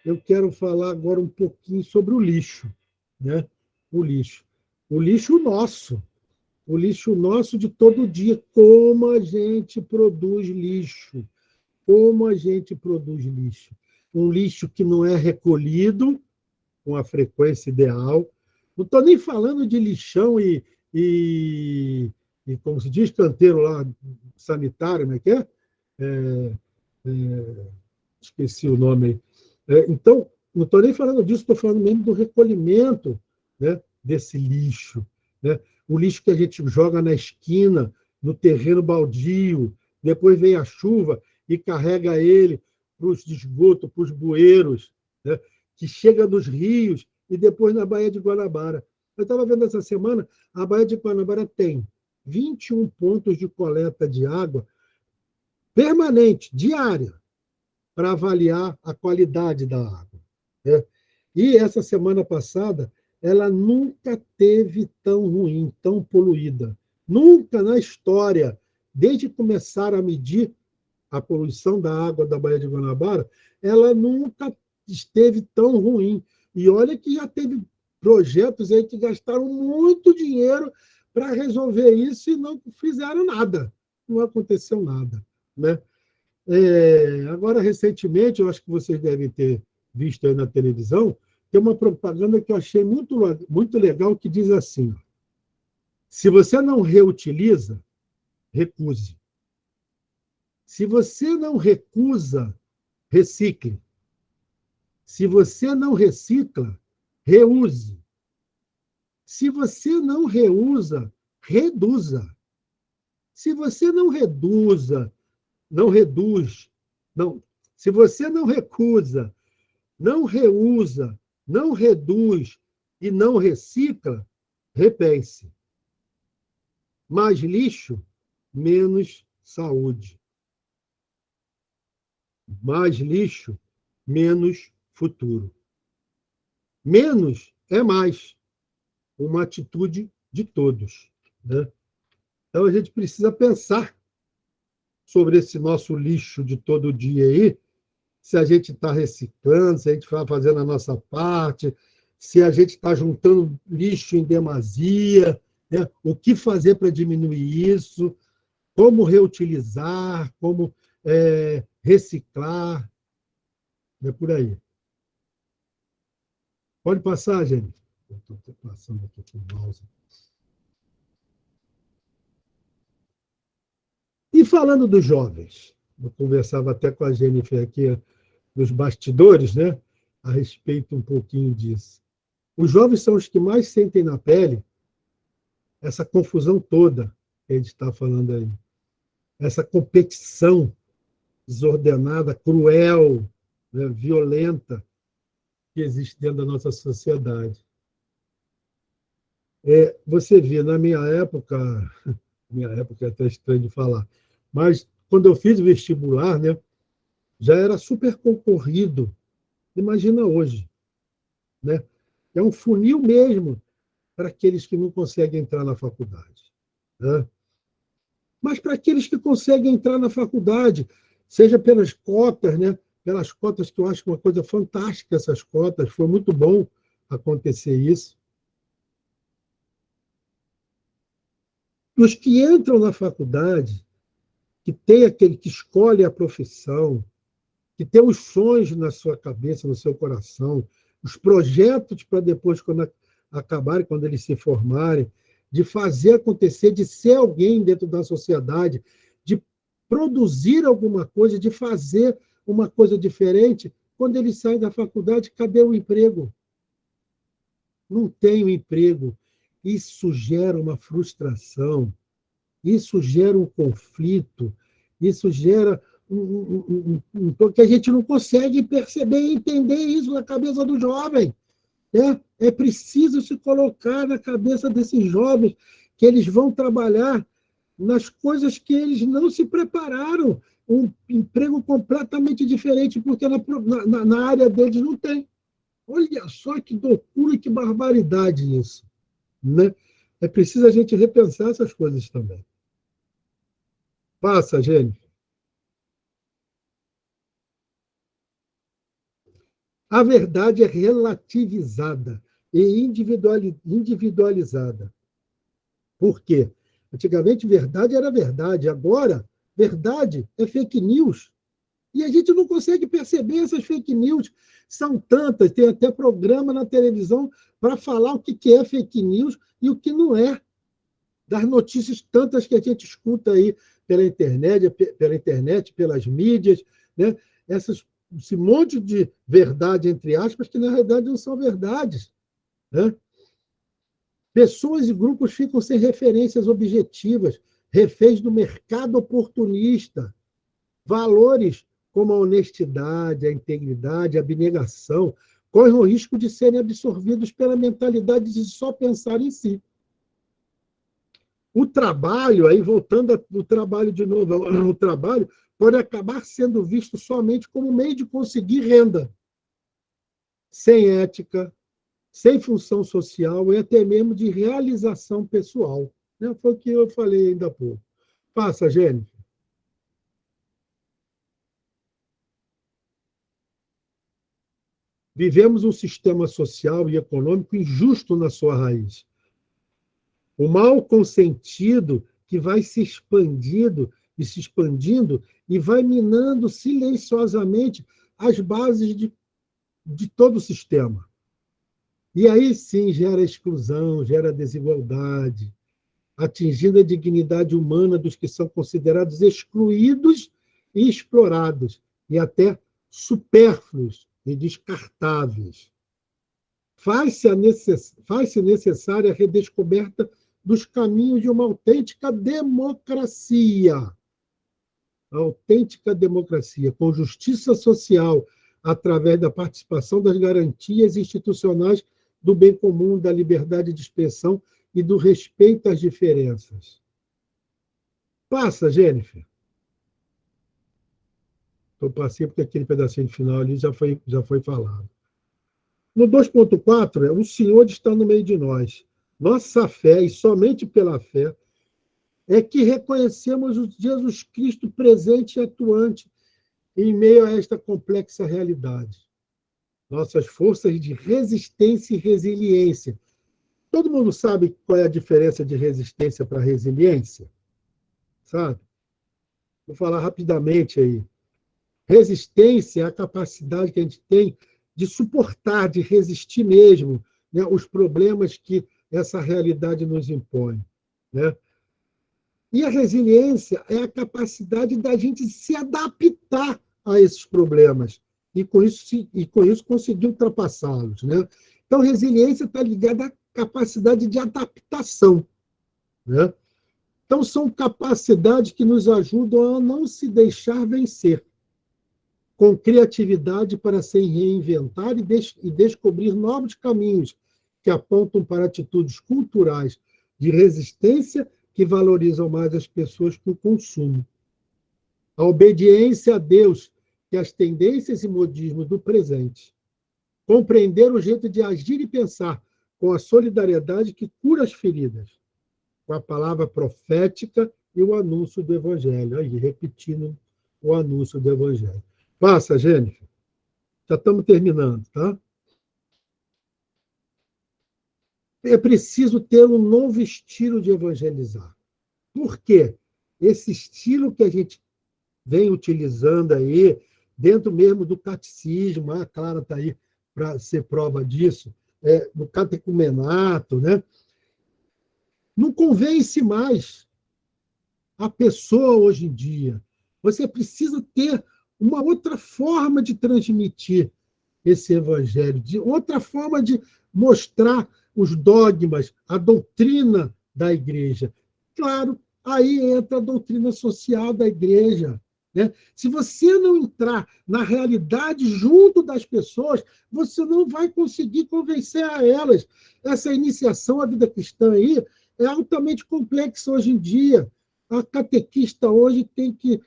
eu quero falar agora um pouquinho sobre o lixo. Né? O lixo. O lixo nosso. O lixo nosso de todo dia. Como a gente produz lixo. Como a gente produz lixo. um lixo que não é recolhido com a frequência ideal. Não estou nem falando de lixão e como se diz, canteiro lá, sanitário, como é que é? Esqueci o nome aí. Então, não estou nem falando disso, estou falando mesmo do recolhimento, né, desse lixo. Né? O lixo que a gente joga na esquina, no terreno baldio, depois vem a chuva e carrega ele para os esgotos, para os bueiros, né, que chega nos rios e depois na Baía de Guanabara. Eu estava vendo essa semana, a Baía de Guanabara tem 21 pontos de coleta de água permanente, diária, para avaliar a qualidade da água. Né? E essa semana passada, ela nunca teve tão ruim, tão poluída. Nunca na história, desde que começaram a medir a poluição da água da Baía de Guanabara, ela nunca esteve tão ruim. E olha que já teve projetos aí que gastaram muito dinheiro para resolver isso e não fizeram nada. Não aconteceu nada. Né? Agora, recentemente, eu acho que vocês devem ter visto aí na televisão, tem uma propaganda que eu achei muito, muito legal, que diz assim: se você não reutiliza, recuse. Se você não recusa, recicle. Se você não recicla, reuse. Se você não reusa, reduza. Se você não reduz, não. Se você não recusa, não reusa, não reduz e não recicla, repense. Mais lixo, menos saúde. Mais lixo, menos futuro. Menos é mais. Uma atitude de todos. Né? Então, a gente precisa pensar sobre esse nosso lixo de todo dia aí, se a gente está reciclando, se a gente está fazendo a nossa parte, se a gente está juntando lixo em demasia, né? O que fazer para diminuir isso, como reutilizar, como reciclar, é por aí. Pode passar, gente. Estou passando aqui com o mouse. E falando dos jovens, eu conversava até com a Jennifer aqui nos bastidores, né, a respeito um pouquinho disso. Os jovens são os que mais sentem na pele essa confusão toda que a gente está falando aí. Essa competição desordenada, cruel, né, violenta que existe dentro da nossa sociedade. Você vê, na minha época é até estranho de falar, mas quando eu fiz o vestibular, né, já era super concorrido. Imagina hoje. Né? É um funil mesmo para aqueles que não conseguem entrar na faculdade. Né? Mas para aqueles que conseguem entrar na faculdade, seja pelas cotas, né? Pelas cotas, que eu acho uma coisa fantástica, essas cotas, foi muito bom acontecer isso. Os que entram na faculdade, que tem aquele que escolhe a profissão, que tem os sonhos na sua cabeça, no seu coração, os projetos para depois, quando acabarem, quando eles se formarem, de fazer acontecer, de ser alguém dentro da sociedade, de produzir alguma coisa, de fazer uma coisa diferente. Quando eles saem da faculdade, cadê o emprego? Não tem o emprego. Isso gera uma frustração, isso gera um conflito, isso gera que a gente não consegue perceber e entender isso na cabeça do jovem. É preciso se colocar na cabeça desses jovens que eles vão trabalhar nas coisas que eles não se prepararam, um emprego completamente diferente, porque na área deles não tem. Olha só que loucura e que barbaridade isso. Né? É preciso a gente repensar essas coisas também. Passa, gente. A verdade é relativizada e individualizada. Por quê? Antigamente, verdade era verdade. Agora, verdade é fake news. E a gente não consegue perceber essas fake news. São tantas, tem até programa na televisão para falar o que é fake news e o que não é. Das notícias tantas que a gente escuta aí pela internet, pelas mídias, né? Esse monte de verdade, entre aspas, que na realidade não são verdades. Né? Pessoas e grupos ficam sem referências objetivas, reféns do mercado oportunista. Valores como a honestidade, a integridade, a abnegação, correm o risco de serem absorvidos pela mentalidade de só pensar em si. O trabalho, aí voltando ao trabalho de novo, o trabalho pode acabar sendo visto somente como meio de conseguir renda, sem ética, sem função social e até mesmo de realização pessoal. Foi o que eu falei ainda há pouco. Passa, Jennifer. Vivemos um sistema social e econômico injusto na sua raiz. O mal consentido que vai se expandindo e vai minando silenciosamente as bases de todo o sistema. E aí sim gera exclusão, gera desigualdade, atingindo a dignidade humana dos que são considerados excluídos e explorados, e até supérfluos e descartáveis. Faz-se necessária a redescoberta dos caminhos de uma autêntica democracia. A autêntica democracia, com justiça social, através da participação das garantias institucionais do bem comum, da liberdade de expressão e do respeito às diferenças. Passa, Jennifer. Eu passei porque aquele pedacinho final ali já foi falado. No 2.4, o Senhor está no meio de nós. Nossa fé, e somente pela fé, é que reconhecemos o Jesus Cristo presente e atuante em meio a esta complexa realidade. Nossas forças de resistência e resiliência. Todo mundo sabe qual é a diferença de resistência para resiliência? Sabe? Vou falar rapidamente aí. Resistência é a capacidade que a gente tem de suportar, de resistir mesmo, né, os problemas que essa realidade nos impõe. Né? E a resiliência é a capacidade da gente se adaptar a esses problemas e com isso conseguir ultrapassá-los. Né? Então, resiliência está ligada à capacidade de adaptação. Né? Então, são capacidades que nos ajudam a não se deixar vencer, com criatividade para se reinventar e descobrir novos caminhos que apontam para atitudes culturais de resistência que valorizam mais as pessoas que o consumo. A obediência a Deus e as tendências e modismos do presente. Compreender o jeito de agir e pensar com a solidariedade que cura as feridas, com a palavra profética e o anúncio do Evangelho. Aí, repetindo o anúncio do Evangelho. Passa, Jennifer. Já estamos terminando, tá? É preciso ter um novo estilo de evangelizar. Por quê? Esse estilo que a gente vem utilizando aí, dentro mesmo do catecismo, a Clara está aí para ser prova disso, no catecumenato, né? Não convence mais a pessoa hoje em dia. Você precisa ter uma outra forma de transmitir esse evangelho, de outra forma de mostrar os dogmas, a doutrina da igreja. Claro, aí entra a doutrina social da igreja. Né? Se você não entrar na realidade junto das pessoas, você não vai conseguir convencer a elas. Essa iniciação à vida cristã aí é altamente complexa hoje em dia. A catequista hoje tem que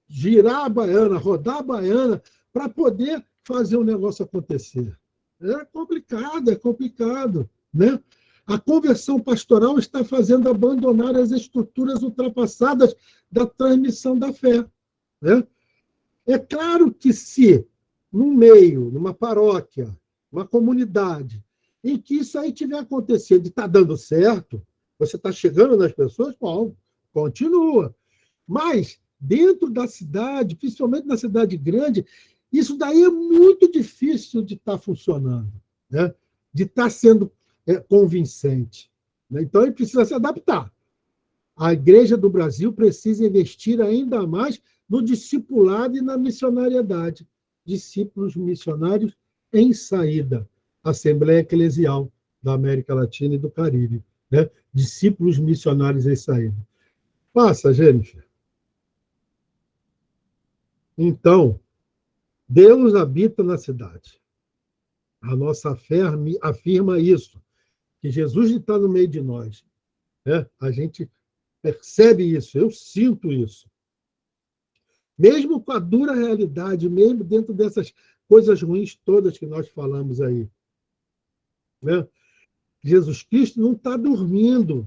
girar a baiana, rodar a baiana, para poder fazer o negócio acontecer. É complicado. Né? A conversão pastoral está fazendo abandonar as estruturas ultrapassadas da transmissão da fé. Né? É claro que se, num meio, numa paróquia, uma comunidade, em que isso aí estiver acontecendo e está dando certo, você está chegando nas pessoas, bom, continua. Mas dentro da cidade, principalmente na cidade grande, isso daí é muito difícil de estar funcionando, né? De estar sendo convincente, né? Então, ele precisa se adaptar. A Igreja do Brasil precisa investir ainda mais no discipulado e na missionariedade. Discípulos missionários em saída. Assembleia Eclesial da América Latina e do Caribe, né? Discípulos missionários em saída. Passa, Jennifer. Então, Deus habita na cidade. A nossa fé afirma isso, que Jesus está no meio de nós, né? A gente percebe isso, eu sinto isso. Mesmo com a dura realidade, mesmo dentro dessas coisas ruins todas que nós falamos aí, né? Jesus Cristo não está dormindo.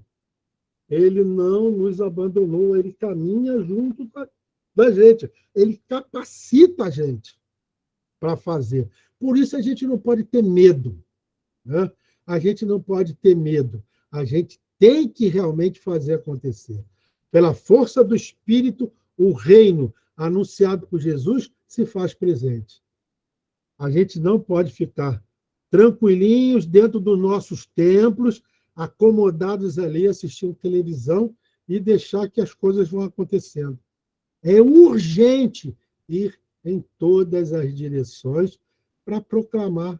Ele não nos abandonou, ele caminha junto da gente. Ele capacita a gente para fazer. Por isso a gente não pode ter medo, né? A gente não pode ter medo. A gente tem que realmente fazer acontecer. Pela força do Espírito, o reino anunciado por Jesus se faz presente. A gente não pode ficar tranquilinhos dentro dos nossos templos, acomodados ali assistindo televisão e deixar que as coisas vão acontecendo. É urgente ir em todas as direções para proclamar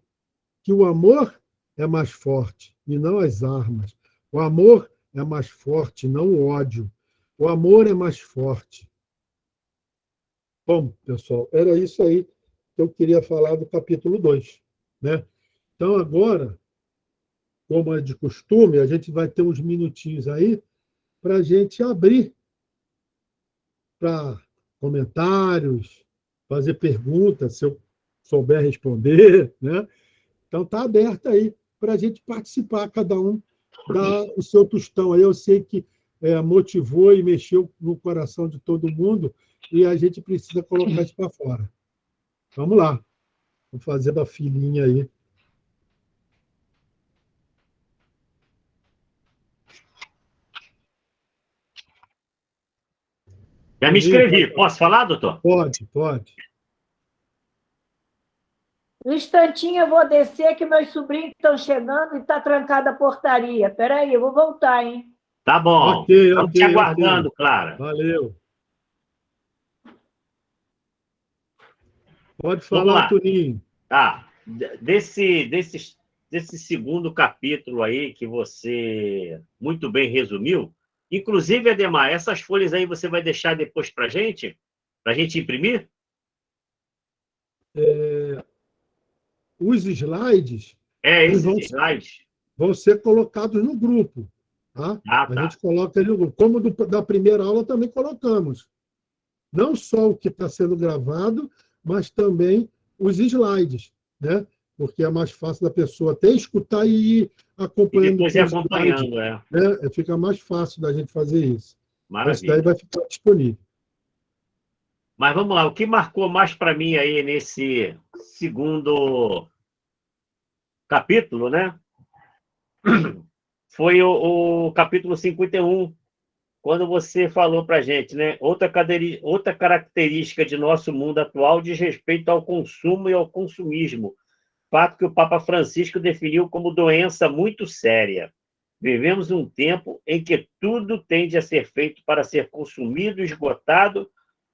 que o amor é mais forte e não as armas. O amor é mais forte, não o ódio. O amor é mais forte. Bom, pessoal, era isso aí que eu queria falar do capítulo 2, né? Então, agora, como é de costume, a gente vai ter uns minutinhos aí para a gente abrir para comentários, fazer perguntas, se eu souber responder, né? Então, está aberto aí para a gente participar, cada um dá o seu tostão. Aí eu sei que motivou e mexeu no coração de todo mundo e a gente precisa colocar isso para fora. Vamos lá. Vou fazer da filhinha aí. Já me inscrevi. Posso falar, doutor? Pode, pode. Um instantinho eu vou descer, que meus sobrinhos estão chegando e está trancada a portaria. Espera aí, eu vou voltar, hein? Tá bom. Ok, Estamos te ok, aguardando, ok. Clara. Valeu. Pode Vamos falar, lá. Tuninho. Tá. Desse segundo capítulo aí que você muito bem resumiu, inclusive, Ademar, essas folhas aí você vai deixar depois para a gente imprimir? Os slides Esses vão, slides. vão ser colocados no grupo. Tá? Ah, A tá. gente coloca ali no grupo. Como da primeira aula também colocamos. Não só o que está sendo gravado, mas também os slides, né? Porque é mais fácil da pessoa até escutar e ir E acompanhando depois com ir o slide, acompanhando, né? Fica mais fácil da gente fazer isso. Esse daí Maravilha. vai ficar disponível. Mas vamos lá, o que marcou mais para mim aí nesse segundo capítulo, né? Foi o capítulo 51, quando você falou para a gente, né? Outra característica de nosso mundo atual diz respeito ao consumo e ao consumismo, fato que o Papa Francisco definiu como doença muito séria. Vivemos um tempo em que tudo tende a ser feito para ser consumido, esgotado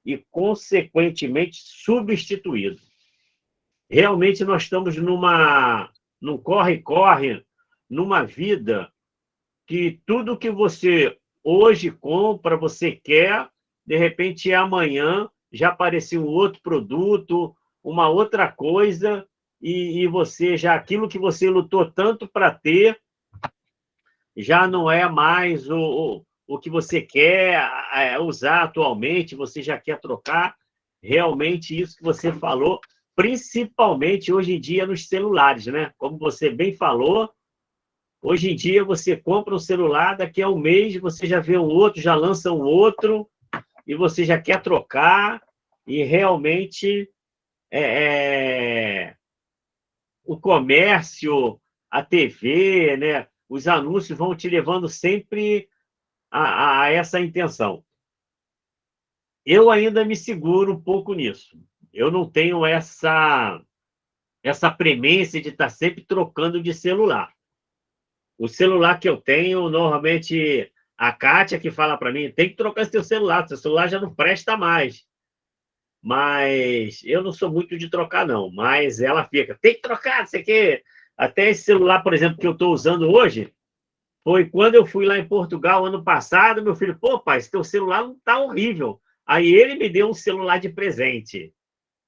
e, consequentemente, substituído. Realmente, nós estamos num corre-corre, numa vida que tudo que você hoje compra, você quer, de repente, amanhã já apareceu um outro produto, uma outra coisa, e você já, aquilo que você lutou tanto para ter, já não é mais o que você quer usar atualmente, você já quer trocar. Realmente, isso que você falou, principalmente hoje em dia nos celulares, né? Como você bem falou, hoje em dia você compra um celular, daqui a um mês você já vê um outro, já lança um outro, e você já quer trocar, e realmente o comércio, a TV, né? Os anúncios vão te levando sempre a essa intenção. eu ainda me seguro um pouco nisso. Eu não tenho essa premência de estar sempre trocando de celular. O celular que eu tenho, normalmente, a Kátia que fala para mim, tem que trocar seu celular já não presta mais. Mas eu não sou muito de trocar, não. Mas ela fica, tem que trocar, não sei o quê. Até esse celular, por exemplo, que eu estou usando hoje, foi quando eu fui lá em Portugal, ano passado, meu filho, pô, pai, esse teu celular não está horrível. Aí ele me deu um celular de presente,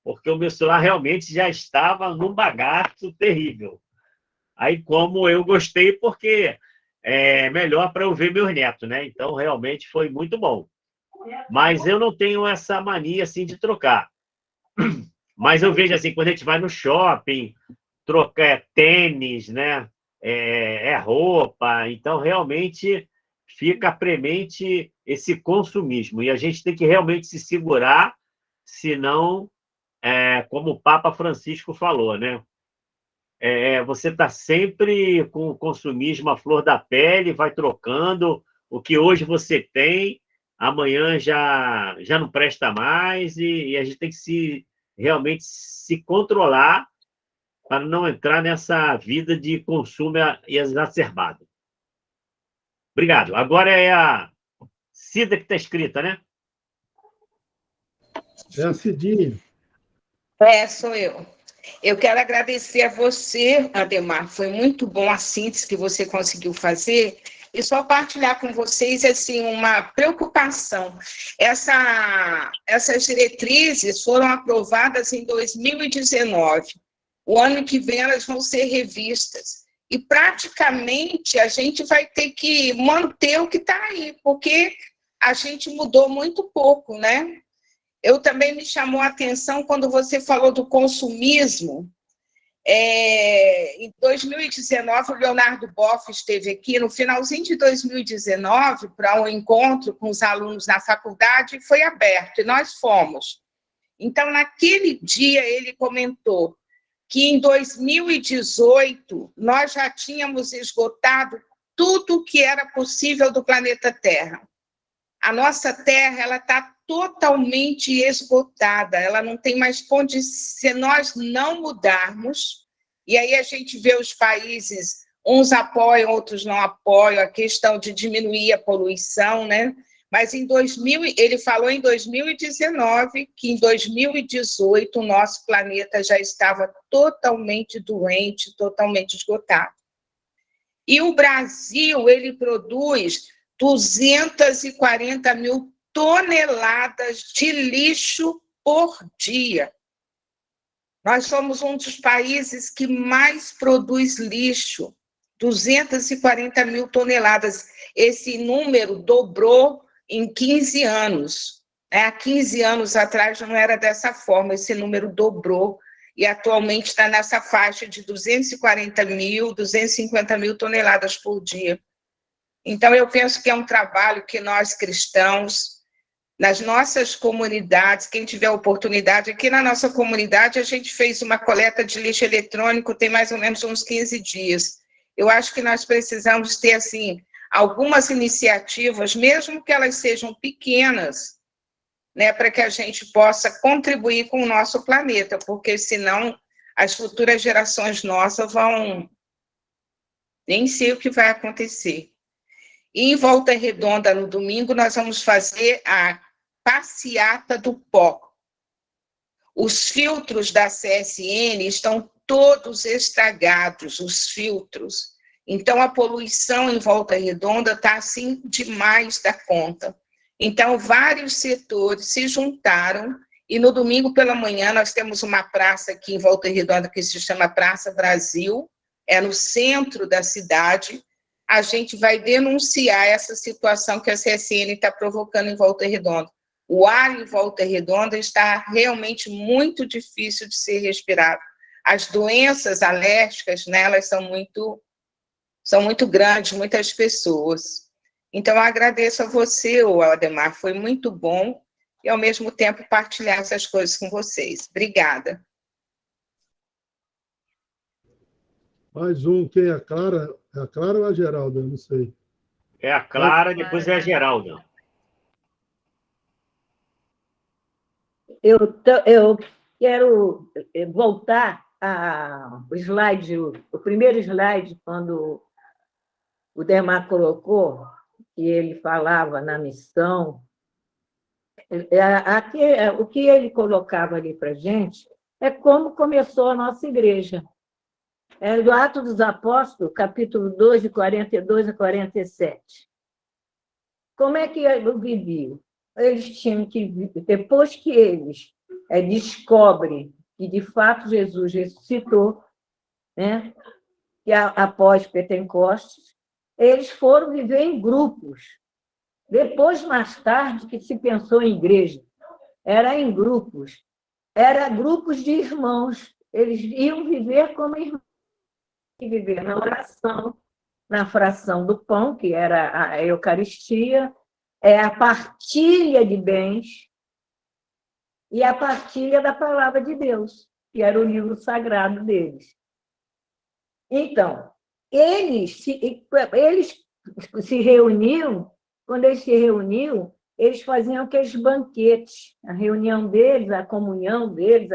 porque o meu celular realmente já estava num bagaço terrível. Aí, como eu gostei, porque é melhor para eu ver meus netos, né? Então, realmente foi muito bom. Mas eu não tenho essa mania, assim, de trocar. Mas eu vejo, assim, quando a gente vai no shopping, trocar tênis, né? Roupa. Então, realmente, fica premente esse consumismo. E a gente tem que realmente se segurar, senão, como o Papa Francisco falou, né? Você está sempre com o consumismo à flor da pele, vai trocando. O que hoje você tem, amanhã já não presta mais, e a gente tem que realmente se controlar para não entrar nessa vida de consumo exacerbado. Obrigado. Agora é a Cida que está escrita, né? É a Cidinha. Sou eu. Eu quero agradecer a você, Ademar. Foi muito bom a síntese que você conseguiu fazer e só partilhar com vocês assim uma preocupação. Essas diretrizes foram aprovadas em 2019. O ano que vem elas vão ser revistas. E praticamente a gente vai ter que manter o que está aí, porque a gente mudou muito pouco, né? Eu também me chamou a atenção quando você falou do consumismo. Em 2019, o Leonardo Boff esteve aqui, no finalzinho de 2019, para um encontro com os alunos na faculdade, e foi aberto, e nós fomos. Então, naquele dia, ele comentou que em 2018 nós já tínhamos esgotado tudo o que era possível do planeta Terra. A nossa Terra ela está totalmente esgotada, ela não tem mais condições, se nós não mudarmos, e aí a gente vê os países, uns apoiam, outros não apoiam, a questão de diminuir a poluição, né? Mas ele falou em 2019 que em 2018 o nosso planeta já estava totalmente doente, totalmente esgotado. E o Brasil, ele produz 240 mil toneladas de lixo por dia. Nós somos um dos países que mais produz lixo, 240 mil toneladas. Esse número dobrou em 15 anos. Há 15 anos atrás não era dessa forma, esse número dobrou e atualmente está nessa faixa de 240 mil, 250 mil toneladas por dia. Então, eu penso que é um trabalho que nós cristãos, nas nossas comunidades, quem tiver oportunidade, aqui na nossa comunidade a gente fez uma coleta de lixo eletrônico tem mais ou menos uns 15 dias. Eu acho que nós precisamos ter, assim, algumas iniciativas, mesmo que elas sejam pequenas, né, para que a gente possa contribuir com o nosso planeta, porque senão as futuras gerações nossas vão... Nem sei o que vai acontecer. E em Volta Redonda, no domingo, nós vamos fazer a passeata do pó. Os filtros da CSN estão todos estragados, os filtros. Então, a poluição em Volta Redonda está, assim, demais da conta. Então, vários setores se juntaram e no domingo pela manhã nós temos uma praça aqui em Volta Redonda que se chama Praça Brasil, é no centro da cidade. A gente vai denunciar essa situação que a CSN está provocando em Volta Redonda. O ar em Volta Redonda está realmente muito difícil de ser respirado. As doenças alérgicas, né, elas são muito grandes, muitas pessoas. Então, eu agradeço a você, Ademar, foi muito bom e, ao mesmo tempo, partilhar essas coisas com vocês. Obrigada. Mais um, quem é a Clara? É a Clara ou a Geralda? Eu não sei. É a Clara, depois é a Geralda. eu quero voltar ao slide, o primeiro slide, quando o Demar colocou, que ele falava na missão. O que ele colocava ali para a gente é como começou a nossa igreja. É do Atos dos Apóstolos, capítulo 2, de 42 a 47. Como é que eles viviam? Eles tinham que, depois que eles descobrem que, de fato, Jesus ressuscitou, né? E após Pentecostes, eles foram viver em grupos. Depois, mais tarde, que se pensou em igreja, era em grupos. Era grupos de irmãos. Eles iam viver como irmãos, viver na oração, na fração do pão, que era a Eucaristia, a partilha de bens e a partilha da palavra de Deus, que era o livro sagrado deles. Então, eles se reuniam, quando eles se reuniam, eles faziam aqueles banquetes, a reunião deles, a comunhão deles,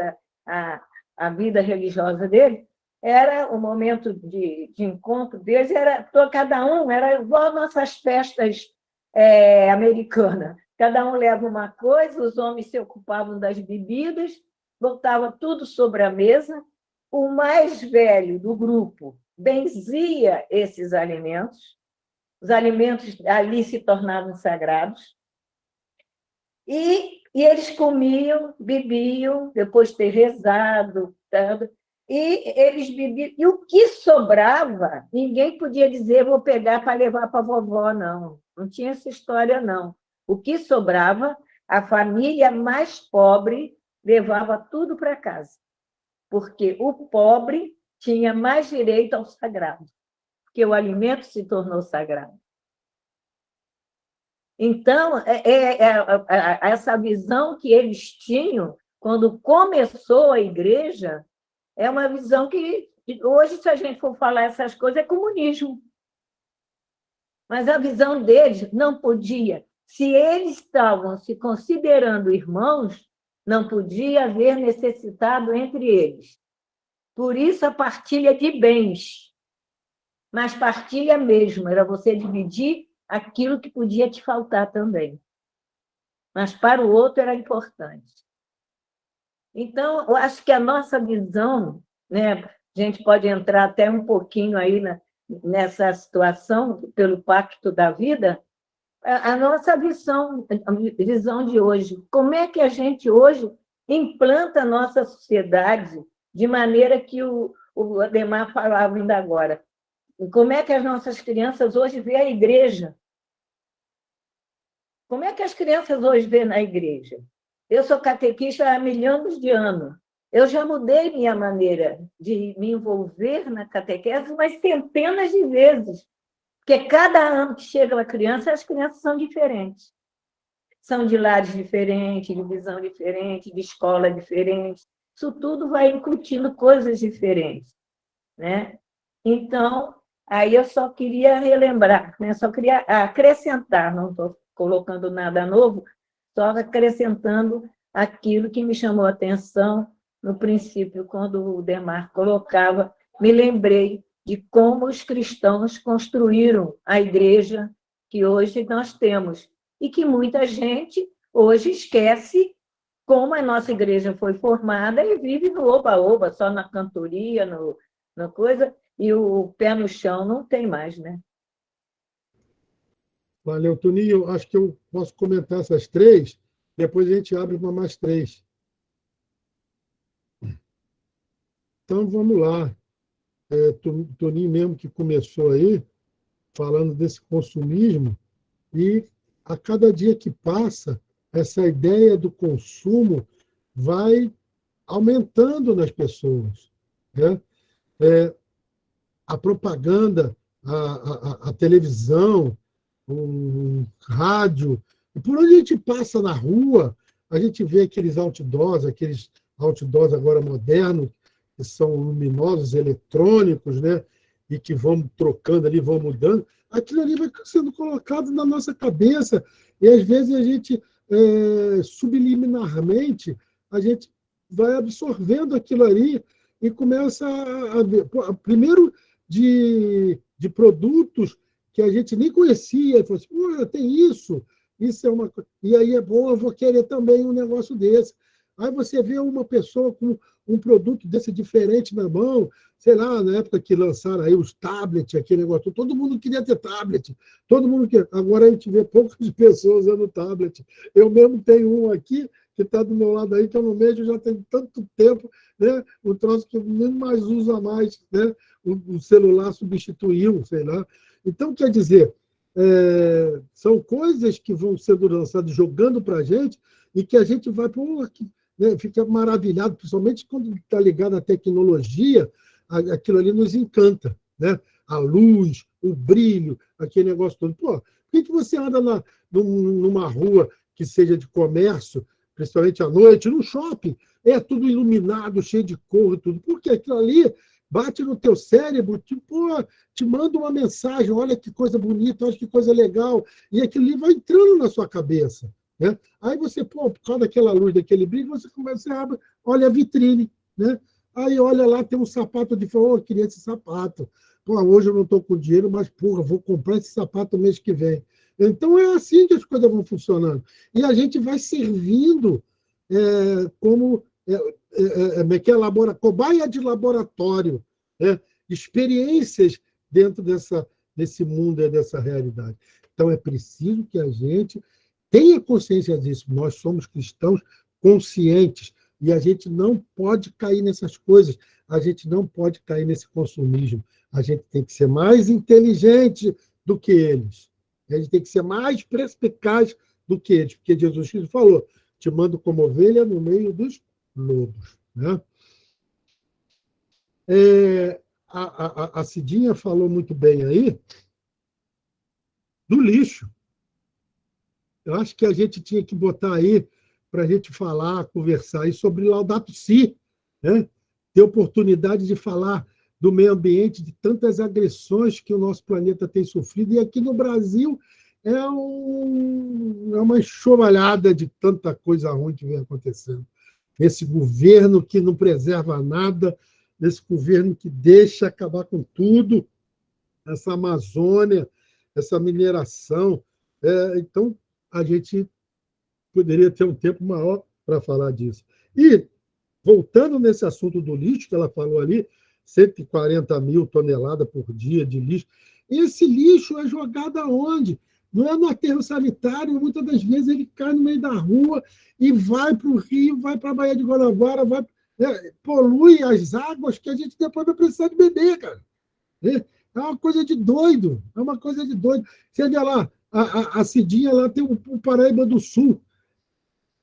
a vida religiosa deles, era o momento de encontro deles, cada um era igual nossas festas americanas. Cada um leva uma coisa, os homens se ocupavam das bebidas, botava tudo sobre a mesa, o mais velho do grupo benzia esses alimentos, os alimentos ali se tornavam sagrados, e eles comiam, bebiam, depois de ter rezado, e eles bebiam. E o que sobrava, ninguém podia dizer, vou pegar para levar para a vovó, não. Não tinha essa história, não. O que sobrava, a família mais pobre levava tudo para casa, porque o pobre tinha mais direito ao sagrado, porque o alimento se tornou sagrado. Então, essa visão que eles tinham, quando começou a igreja, é uma visão que, hoje, se a gente for falar essas coisas, é comunismo. Mas a visão deles não podia. Se eles estavam se considerando irmãos, não podia haver necessitado entre eles. Por isso, a partilha de bens. Mas partilha mesmo, era você dividir aquilo que podia te faltar também. Mas para o outro era importante. Então, eu acho que a nossa visão, né, a gente pode entrar até um pouquinho aí nessa situação, pelo Pacto da Vida, a nossa visão de hoje. Como é que a gente hoje implanta a nossa sociedade de maneira que o Ademar falava ainda agora? Como é que as nossas crianças hoje veem a igreja? Como é que as crianças hoje veem na igreja? Eu sou catequista há milhões de anos. Eu já mudei minha maneira de me envolver na catequese umas centenas de vezes. Porque cada ano que chega uma criança, as crianças são diferentes. São de lares diferentes, de visão diferente, de escola diferente. Isso tudo vai incutindo coisas diferentes, né? Então, aí eu só queria relembrar, né? Só queria acrescentar, não estou colocando nada novo, só acrescentando aquilo que me chamou a atenção no princípio, quando o Demar colocava, me lembrei de como os cristãos construíram a igreja que hoje nós temos, e que muita gente hoje esquece como a nossa igreja foi formada e vive no oba-oba, só na cantoria, na coisa, e o pé no chão não tem mais, né? Valeu, Toninho. Acho que eu posso comentar essas três, depois a gente abre para mais três. Então, vamos lá. Toninho mesmo que começou aí, falando desse consumismo, e a cada dia que passa, essa ideia do consumo vai aumentando nas pessoas, né? A propaganda, a televisão, o rádio, e por onde a gente passa na rua, a gente vê aqueles outdoors agora modernos, que são luminosos, eletrônicos, né? E que vão trocando ali, vão mudando. Aquilo ali vai sendo colocado na nossa cabeça, e às vezes a gente, subliminarmente, a gente vai absorvendo aquilo ali e começa a ver. Primeiro, de produtos que a gente nem conhecia. Falou assim, pô, tem isso é uma coisa. E aí é bom, eu vou querer também um negócio desse. Aí você vê uma pessoa com um produto desse diferente na mão, sei lá, na época que lançaram aí os tablets, aquele negócio, todo mundo queria ter tablet, todo mundo quer. Agora a gente vê poucas pessoas usando tablet. Eu mesmo tenho um aqui, que está do meu lado aí, que eu não vejo já tem tanto tempo, né? Um troço que nem mais usa mais, né? O celular substituiu, sei lá. Então, quer dizer, são coisas que vão sendo lançadas jogando para a gente e que a gente vai, pô, né, fica maravilhado, principalmente quando está ligado à tecnologia, aquilo ali nos encanta, né? A luz, o brilho, aquele negócio todo. Pô, por que você anda numa rua que seja de comércio, principalmente à noite, no shopping, é tudo iluminado, cheio de cor e tudo? Porque aquilo ali bate no teu cérebro, te manda uma mensagem, olha que coisa bonita, olha que coisa legal, e aquilo ali vai entrando na sua cabeça. Né? Aí você, por causa daquela luz, daquele brilho, você começa a abrir, olha a vitrine, né? Aí olha lá, tem um sapato de fora, eu queria esse sapato. Pô, hoje eu não estou com dinheiro, mas, porra, vou comprar esse sapato mês que vem. Então é assim que as coisas vão funcionando. E a gente vai servindo como cobaia de laboratório, né? Experiências dentro desse mundo, dessa realidade. Então é preciso que a gente tenha consciência disso. Nós somos cristãos conscientes e a gente não pode cair nessas coisas. A gente não pode cair nesse consumismo. A gente tem que ser mais inteligente do que eles. A gente tem que ser mais perspicaz do que eles, porque Jesus Cristo falou: te mando como ovelha no meio dos lobos. Né? A Cidinha falou muito bem aí do lixo. Eu acho que a gente tinha que botar aí para a gente falar, conversar aí sobre Laudato Si, né? Ter oportunidade de falar do meio ambiente, de tantas agressões que o nosso planeta tem sofrido. E aqui no Brasil é uma enxovalhada de tanta coisa ruim que vem acontecendo. Esse governo que não preserva nada, esse governo que deixa acabar com tudo, essa Amazônia, essa mineração. Então, a gente poderia ter um tempo maior para falar disso. E, voltando nesse assunto do lixo, que ela falou ali, 140 mil toneladas por dia de lixo. Esse lixo é jogado aonde? Não é no aterro sanitário, muitas das vezes ele cai no meio da rua e vai para o rio, vai para a Baía de Guanabara, polui as águas que a gente depois vai precisar de beber, cara. É uma coisa de doido, é uma coisa de doido. Você vê lá, a Cidinha lá tem o Paraíba do Sul.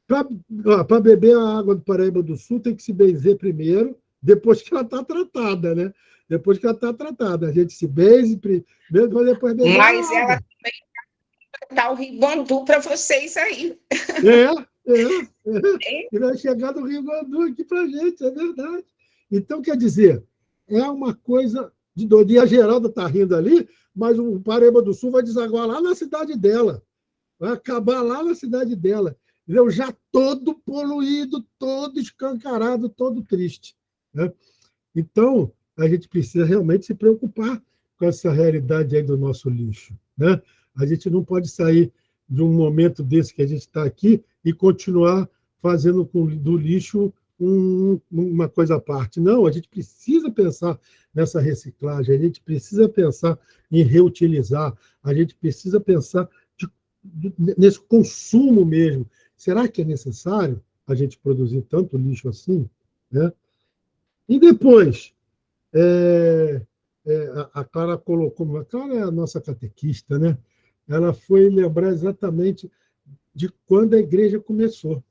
Para beber a água do Paraíba do Sul, tem que se benzer primeiro, depois que ela está tratada, né? Depois que ela está tratada. A gente se benze primeiro, para depois beber Mas a água. ela também está o Rio Bandu para vocês aí. E vai chegar do Rio Bandu aqui para a gente, é verdade. Então, quer dizer, é uma coisa de doido. E a Geralda está rindo ali, mas o Paraíba do Sul vai desaguar lá na cidade dela. Vai acabar lá na cidade dela. Entendeu? Já todo poluído, todo escancarado, todo triste. Né? Então, a gente precisa realmente se preocupar com essa realidade aí do nosso lixo. Né? A gente não pode sair de um momento desse que a gente está aqui e continuar fazendo do lixo uma coisa à parte. Não, a gente precisa pensar nessa reciclagem, a gente precisa pensar em reutilizar, a gente precisa pensar nesse consumo mesmo. Será que é necessário a gente produzir tanto lixo assim? Né? E depois, a Clara colocou, a Clara é a nossa catequista, né? Ela foi lembrar exatamente de quando a igreja começou.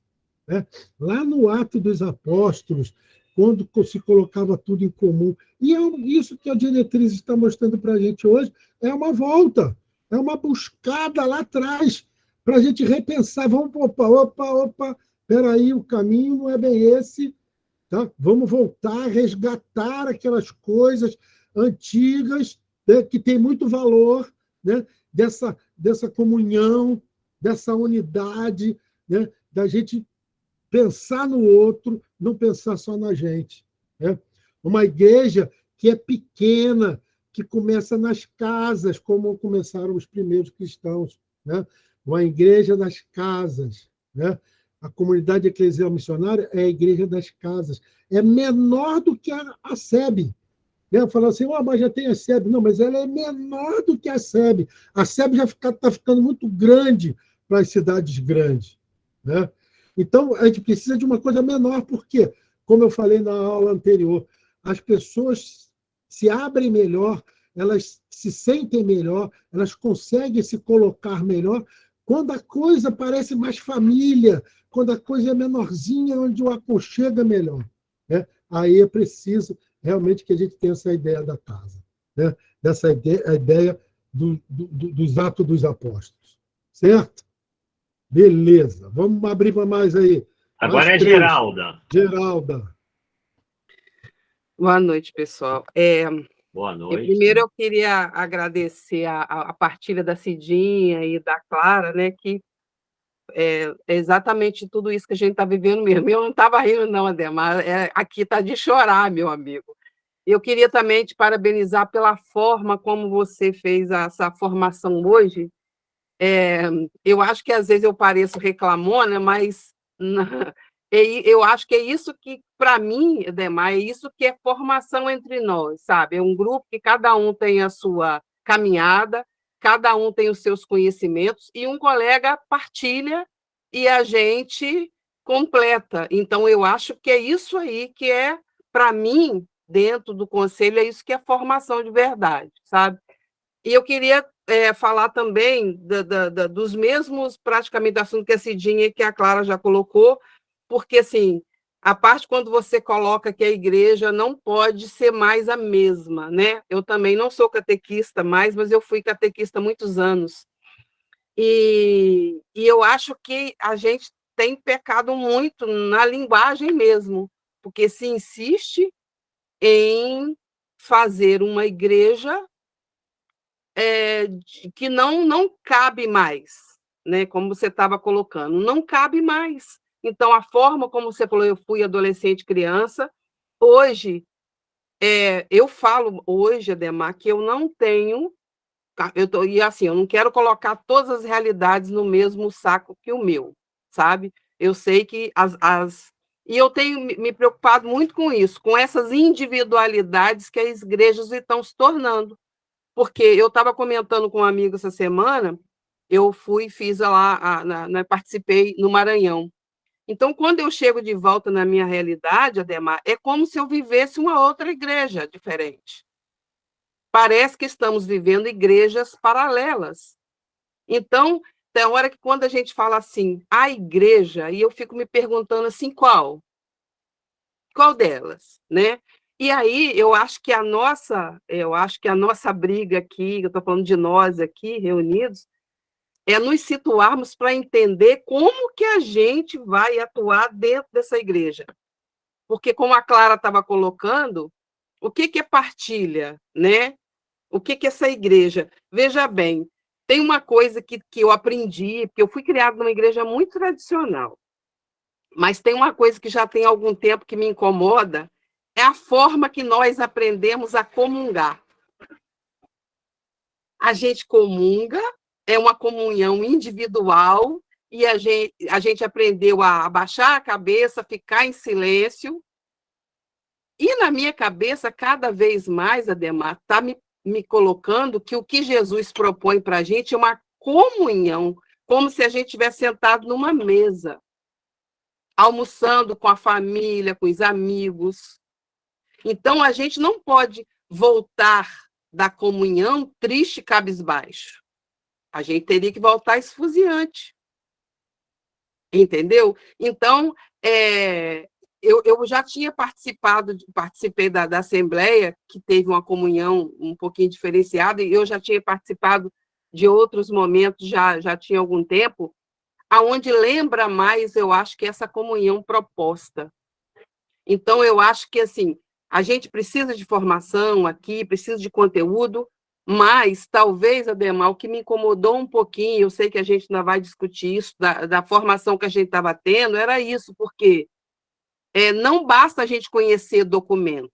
Né? Lá no Ato dos Apóstolos, quando se colocava tudo em comum. E isso que a diretriz está mostrando para a gente hoje é uma volta, é uma buscada lá atrás, para a gente repensar. Vamos, opa, espera aí, o caminho não é bem esse. Tá? Vamos voltar a resgatar aquelas coisas antigas, né, que tem muito valor, né, dessa comunhão, dessa unidade, né, da gente pensar no outro, não pensar só na gente. Né? Uma igreja que é pequena, que começa nas casas, como começaram os primeiros cristãos. Né? Uma igreja das casas. Né? A comunidade eclesial missionária é a igreja das casas. É menor do que a SEB. Falar assim, mas já tem a SEB. Não, mas ela é menor do que a SEB. A SEB já está ficando muito grande para as cidades grandes. Né? Então, a gente precisa de uma coisa menor, porque, como eu falei na aula anterior, as pessoas se abrem melhor, elas se sentem melhor, elas conseguem se colocar melhor quando a coisa parece mais família, quando a coisa é menorzinha, onde o aconchego é melhor. Né? Aí é preciso realmente que a gente tenha essa ideia da casa, né? Dessa ideia, a ideia dos Atos dos Apóstolos. Certo? Beleza. Vamos abrir para mais aí. Agora é três. Geralda. Geralda. Boa noite, pessoal. Boa noite. Primeiro, eu queria agradecer a partilha da Cidinha e da Clara, né, que é exatamente tudo isso que a gente está vivendo mesmo. Eu não estava rindo, não, Ademar. Aqui está de chorar, meu amigo. Eu queria também te parabenizar pela forma como você fez essa formação hoje. Eu acho que às vezes eu pareço reclamona, mas eu acho que é isso que, para mim, Ademar, é isso que é formação entre nós, sabe? É um grupo que cada um tem a sua caminhada, cada um tem os seus conhecimentos, e um colega partilha e a gente completa. Então, eu acho que é isso aí que é, para mim, dentro do conselho, é isso que é formação de verdade, sabe? E eu queria falar também dos mesmos, praticamente, assuntos que a Cidinha e que a Clara já colocou, porque, assim, a parte quando você coloca que a igreja não pode ser mais a mesma, né? Eu também não sou catequista mais, mas eu fui catequista há muitos anos. E eu acho que a gente tem pecado muito na linguagem mesmo, porque se insiste em fazer uma igreja que não cabe mais, né? Como você estava colocando, não cabe mais. Então, a forma como você falou, eu fui adolescente, criança, hoje, eu falo hoje, Ademar, que eu não tenho, e assim, eu não quero colocar todas as realidades no mesmo saco que o meu, sabe? Eu sei que e eu tenho me preocupado muito com isso, com essas individualidades que as igrejas estão se tornando. Porque eu estava comentando com um amigo essa semana, eu fiz lá, participei no Maranhão. Então, quando eu chego de volta na minha realidade, Ademar, é como se eu vivesse uma outra igreja diferente. Parece que estamos vivendo igrejas paralelas. Então, tem hora que quando a gente fala assim, a igreja, e eu fico me perguntando assim, qual? Qual delas, né? E aí eu acho que a nossa briga aqui, eu estou falando de nós aqui reunidos, é nos situarmos para entender como que a gente vai atuar dentro dessa igreja. Porque, como a Clara estava colocando, o que é partilha, né? O que é essa igreja? Veja bem, tem uma coisa que eu aprendi, porque eu fui criada numa igreja muito tradicional, mas tem uma coisa que já tem algum tempo que me incomoda, é a forma que nós aprendemos a comungar. A gente comunga, é uma comunhão individual, e a gente aprendeu a abaixar a cabeça, ficar em silêncio. E na minha cabeça, cada vez mais, Ademar, está me colocando que o que Jesus propõe para a gente é uma comunhão, como se a gente estivesse sentado numa mesa, almoçando com a família, com os amigos. Então, a gente não pode voltar da comunhão triste e cabisbaixo. A gente teria que voltar esfuziante. Entendeu? Então, eu já tinha participei da Assembleia, que teve uma comunhão um pouquinho diferenciada, e eu já tinha participado de outros momentos, já tinha algum tempo, aonde lembra mais, eu acho, que essa comunhão proposta. Então, eu acho que, assim, a gente precisa de formação aqui, precisa de conteúdo, Mas, talvez, Ademar, o que me incomodou um pouquinho, eu sei que a gente ainda vai discutir isso, da formação que a gente estava tendo, era isso, porque não basta a gente conhecer documento.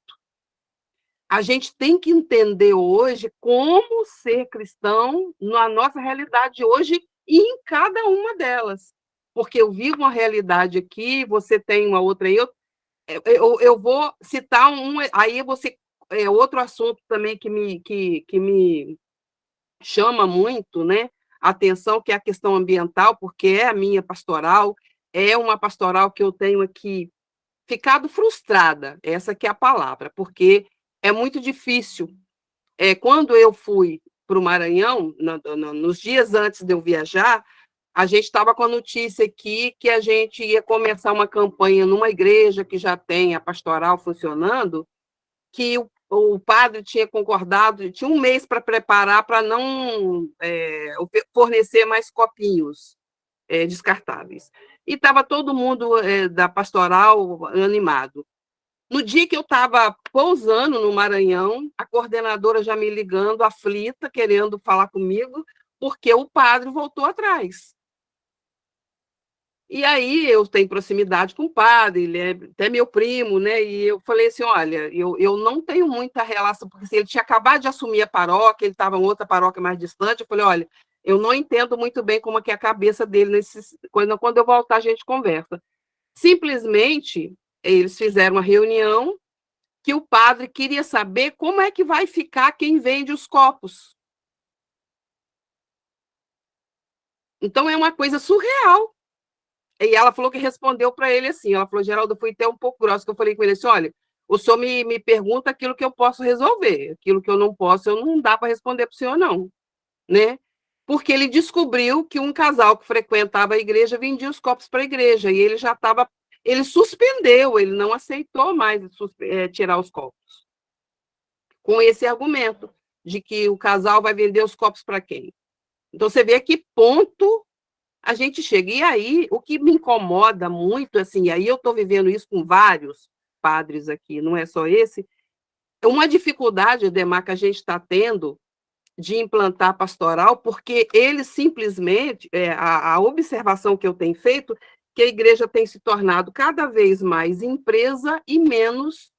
A gente tem que entender hoje como ser cristão na nossa realidade hoje e em cada uma delas. Porque eu vivo uma realidade aqui, você tem uma outra aí, eu vou citar aí você outro assunto também que me chama muito, né, a atenção, que é a questão ambiental, porque é a minha pastoral, é uma pastoral que eu tenho aqui ficado frustrada, essa que é a palavra, porque é muito difícil. Quando eu fui para o Maranhão, nos dias antes de eu viajar, a gente estava com a notícia aqui que a gente ia começar uma campanha numa igreja que já tem a pastoral funcionando, que o padre tinha concordado, tinha um mês para preparar para não fornecer mais copinhos descartáveis. E estava todo mundo da pastoral animado. No dia que eu estava pousando no Maranhão, a coordenadora já me ligando, aflita, querendo falar comigo, porque o padre voltou atrás. E aí eu tenho proximidade com o padre, ele é até meu primo, né? E eu falei assim, olha, eu não tenho muita relação, porque assim, ele tinha acabado de assumir a paróquia, ele estava em outra paróquia mais distante, eu falei, olha, eu não entendo muito bem como é que é a cabeça dele, quando eu voltar a gente conversa. Simplesmente, eles fizeram uma reunião que o padre queria saber como é que vai ficar quem vende os copos. Então, é uma coisa surreal. E ela falou que respondeu para ele assim, ela falou, Geraldo, eu fui até um pouco grossa, que eu falei com ele assim, olha, o senhor me pergunta aquilo que eu posso resolver, aquilo que eu não posso, eu não dá para responder para o senhor, não. Né? Porque ele descobriu que um casal que frequentava a igreja vendia os copos para a igreja, e ele já estava... Ele suspendeu, ele não aceitou mais tirar os copos. Com esse argumento de que o casal vai vender os copos para quem? Então, você vê a que ponto a gente chega. E aí, o que me incomoda muito, assim, aí eu estou vivendo isso com vários padres aqui, não é só esse, é uma dificuldade, Ademar, que a gente está tendo de implantar pastoral, porque eles simplesmente, a observação que eu tenho feito, que a igreja tem se tornado cada vez mais empresa e menos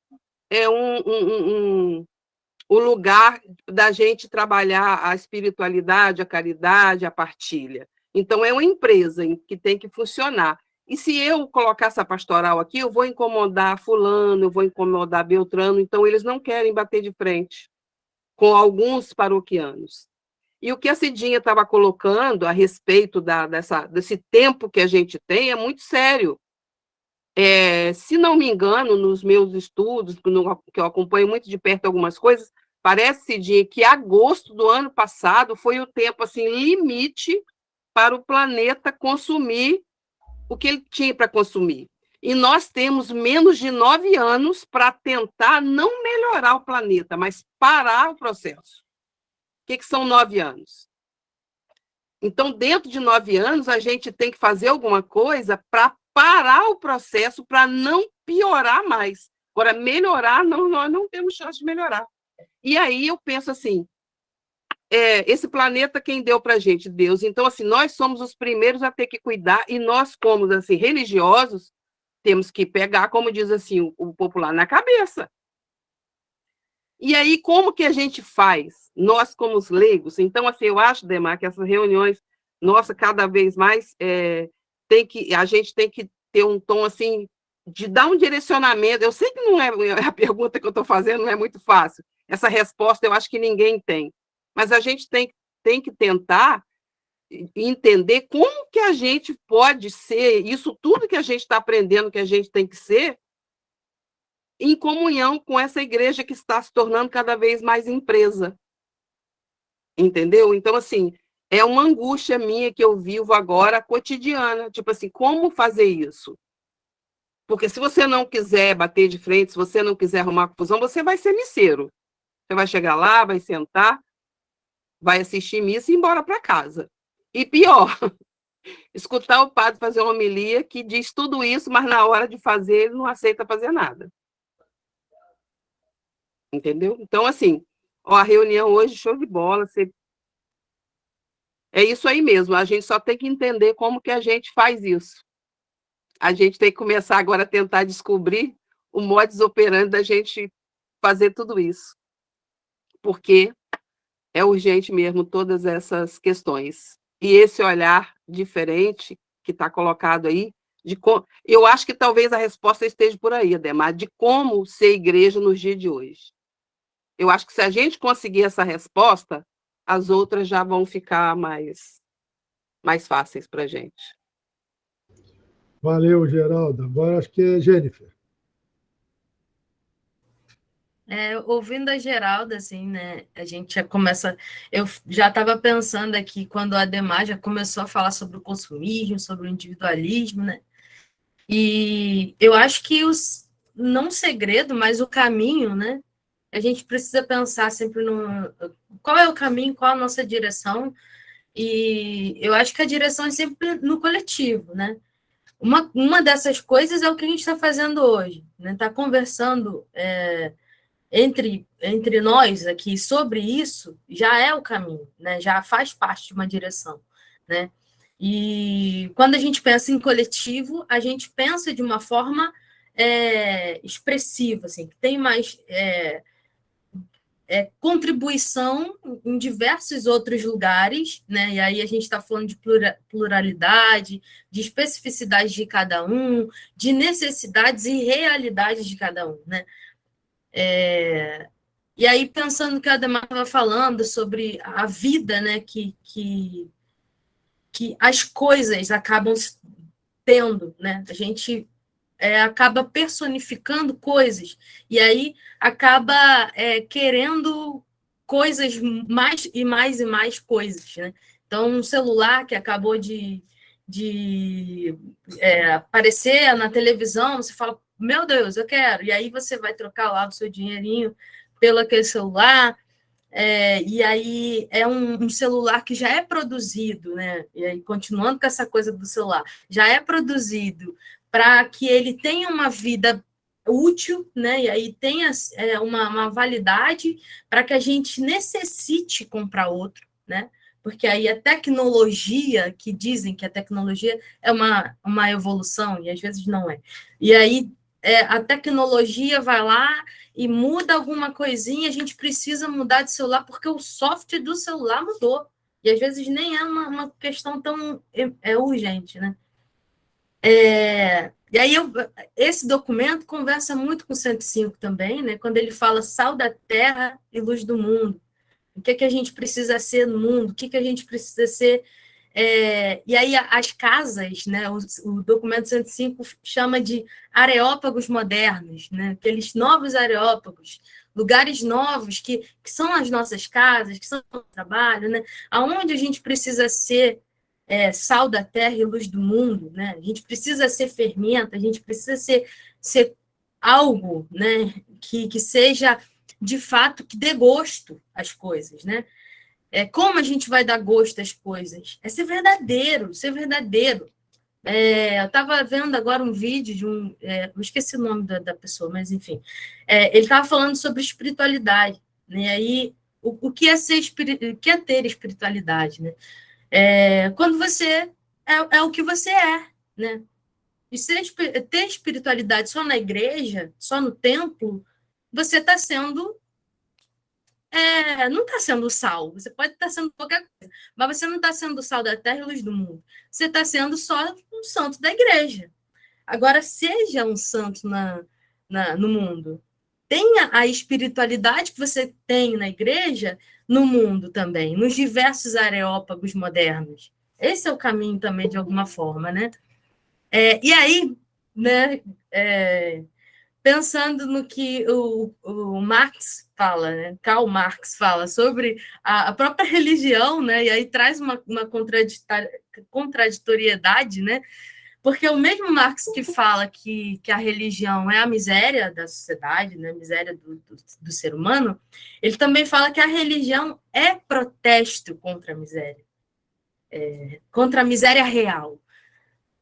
o lugar da gente trabalhar a espiritualidade, a caridade, a partilha. Então, é uma empresa que tem que funcionar. E se eu colocar essa pastoral aqui, eu vou incomodar fulano, eu vou incomodar Beltrano, então eles não querem bater de frente com alguns paroquianos. E o que a Cidinha estava colocando a respeito desse tempo que a gente tem é muito sério. Se não me engano, nos meus estudos, que eu acompanho muito de perto algumas coisas, parece, Cidinha, que agosto do ano passado foi o tempo assim, limite para o planeta consumir o que ele tinha para consumir. E nós temos menos de 9 anos para tentar não melhorar o planeta, mas parar o processo. O que são 9 anos? Então, dentro de 9 anos, a gente tem que fazer alguma coisa para parar o processo, para não piorar mais. Agora, melhorar, nós não temos chance de melhorar. E aí eu penso assim, esse planeta quem deu para a gente? Deus. Então, assim, nós somos os primeiros a ter que cuidar, e nós, como assim, religiosos, temos que pegar, como diz assim, o popular, na cabeça. E aí, como que a gente faz? Nós, como os leigos. Então, assim, eu acho, Demar, que essas reuniões, nossa, cada vez mais, a gente tem que ter um tom, assim, de dar um direcionamento. Eu sei que não é a pergunta que eu estou fazendo, não é muito fácil. Essa resposta eu acho que ninguém tem. Mas a gente tem que tentar entender como que a gente pode ser, isso tudo que a gente está aprendendo que a gente tem que ser, em comunhão com essa igreja que está se tornando cada vez mais empresa. Entendeu? Então, assim, é uma angústia minha que eu vivo agora, cotidiana. Tipo assim, como fazer isso? Porque se você não quiser bater de frente, se você não quiser arrumar confusão, você vai ser misseiro. Você vai chegar lá, vai sentar, vai assistir missa e ir embora para casa. E pior, escutar o padre fazer uma homilia que diz tudo isso, mas na hora de fazer, ele não aceita fazer nada. Entendeu? Então, assim, Ó, a reunião hoje, show de bola. É isso aí mesmo, a gente só tem que entender como que a gente faz isso. A gente tem que começar agora a tentar descobrir o modus operandi da gente fazer tudo isso, porque é urgente mesmo todas essas questões. E esse olhar diferente que está colocado aí, eu acho que talvez a resposta esteja por aí, Ademar, de como ser igreja nos dias de hoje. Eu acho que se a gente conseguir essa resposta, as outras já vão ficar mais fáceis para a gente. Valeu, Geraldo. Agora acho que é Jennifer. Ouvindo a Geralda, assim, né, a gente já começa... Eu já estava pensando aqui, quando a Ademar já começou a falar sobre o consumismo, sobre o individualismo, né, e eu acho que não o segredo, mas o caminho, né, a gente precisa pensar sempre qual é o caminho, qual a nossa direção, e eu acho que a direção é sempre no coletivo, né. Uma dessas coisas é o que a gente está fazendo hoje, né, está conversando... entre nós aqui sobre isso já é o caminho, né? Já faz parte de uma direção, né? E quando a gente pensa em coletivo, a gente pensa de uma forma expressiva, assim, que tem mais contribuição em diversos outros lugares, né? E aí a gente está falando de pluralidade, de especificidade de cada um, de necessidades e realidades de cada um, né? E aí, pensando que a Ademar estava falando sobre a vida, né, que as coisas acabam tendo, né? A gente acaba personificando coisas, e aí acaba querendo coisas mais e mais e mais coisas, né? Então, um celular que acabou de aparecer na televisão, você fala, meu Deus, eu quero, e aí você vai trocar lá o seu dinheirinho pelo aquele celular, e aí é um celular que já é produzido, né? E aí, continuando com essa coisa do celular, já é produzido para que ele tenha uma vida útil, né? E aí tenha uma validade para que a gente necessite comprar outro, né? Porque aí a tecnologia, que dizem que a tecnologia é uma evolução, e às vezes não é. E aí a tecnologia vai lá e muda alguma coisinha, a gente precisa mudar de celular porque o software do celular mudou. E às vezes nem é uma questão tão urgente, né? E aí esse documento conversa muito com o 105 também, né? Quando ele fala sal da terra e luz do mundo. O que a gente precisa ser no mundo? O que a gente precisa ser... e aí as casas, né, o documento 105 chama de areópagos modernos, né, aqueles novos areópagos, lugares novos que são as nossas casas, que são o nosso trabalho, né, aonde a gente precisa ser sal da terra e luz do mundo, né, a gente precisa ser fermento, a gente precisa ser algo, né, que seja, de fato, que dê gosto às coisas, né. Como a gente vai dar gosto às coisas? É ser verdadeiro, ser verdadeiro. Eu estava vendo agora um vídeo de eu esqueci o nome da pessoa, mas enfim. Ele estava falando sobre espiritualidade, né? E aí, o que é o que é ter espiritualidade, né? Quando você é o que você é, né? E ter espiritualidade só na igreja, só no templo, você está sendo não está sendo sal. Você pode estar sendo qualquer coisa, mas você não está sendo sal da terra e luz do mundo. Você está sendo só um santo da igreja. Agora, seja um santo no mundo. Tenha a espiritualidade que você tem na igreja no mundo também, nos diversos areópagos modernos. Esse é o caminho também, de alguma forma, né? E aí, né, pensando no que o Marx fala, né? Karl Marx fala sobre a própria religião, né? E aí traz uma contraditoriedade, né? Porque o mesmo Marx que fala que a religião é a miséria da sociedade, né? A miséria do ser humano, ele também fala que a religião é protesto contra a miséria real.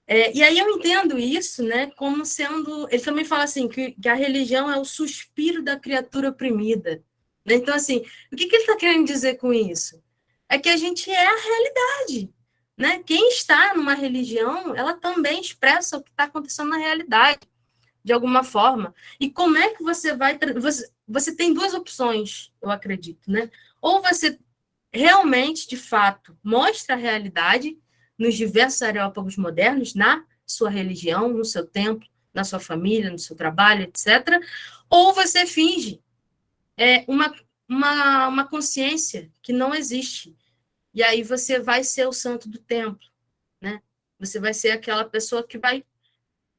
E aí eu entendo isso, né, como sendo... Ele também fala assim, que a religião é o suspiro da criatura oprimida. Então, assim, o que ele está querendo dizer com isso? É que a gente é a realidade, né? Quem está numa religião, ela também expressa o que está acontecendo na realidade, de alguma forma. E como é que você vai... Você tem duas opções, eu acredito, né? Ou você realmente, de fato, mostra a realidade nos diversos areópagos modernos, na sua religião, no seu templo, na sua família, no seu trabalho, etc. Ou você finge uma consciência que não existe. E aí você vai ser o santo do templo, né? Você vai ser aquela pessoa que vai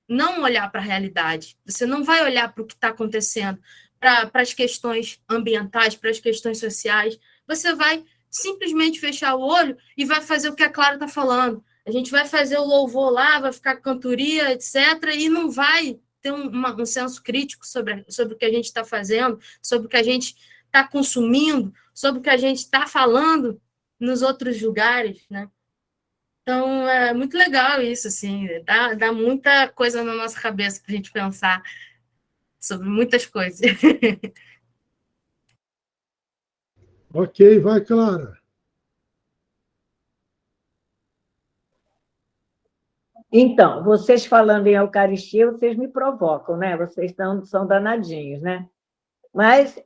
não olhar para a realidade. Você não vai olhar para o que está acontecendo, para as questões ambientais, para as questões sociais. Você vai simplesmente fechar o olho e vai fazer o que a Clara está falando. A gente vai fazer o louvor lá, vai ficar cantoria, etc., e não vai ter um senso crítico sobre o que a gente está fazendo, sobre o que a gente está consumindo, sobre o que a gente está falando nos outros lugares, né? Então, é muito legal isso, assim, dá muita coisa na nossa cabeça para a gente pensar sobre muitas coisas. Ok, vai, Clara. Então, vocês falando em Eucaristia, vocês me provocam, né? Vocês são danadinhos, né? Mas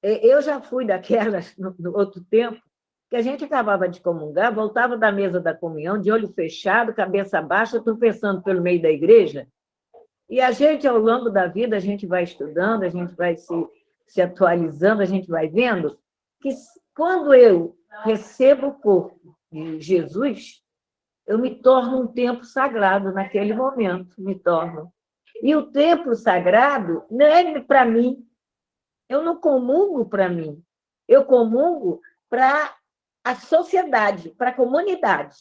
eu já fui daquelas, no outro tempo, que a gente acabava de comungar, voltava da mesa da comunhão, de olho fechado, cabeça baixa, tropeçando pelo meio da igreja, e a gente, ao longo da vida, a gente vai estudando, a gente vai se atualizando, a gente vai vendo que quando eu recebo o corpo de Jesus, eu me torno um templo sagrado naquele momento, me torno. E o templo sagrado não é para mim, eu não comungo para mim, eu comungo para a sociedade, para a comunidade.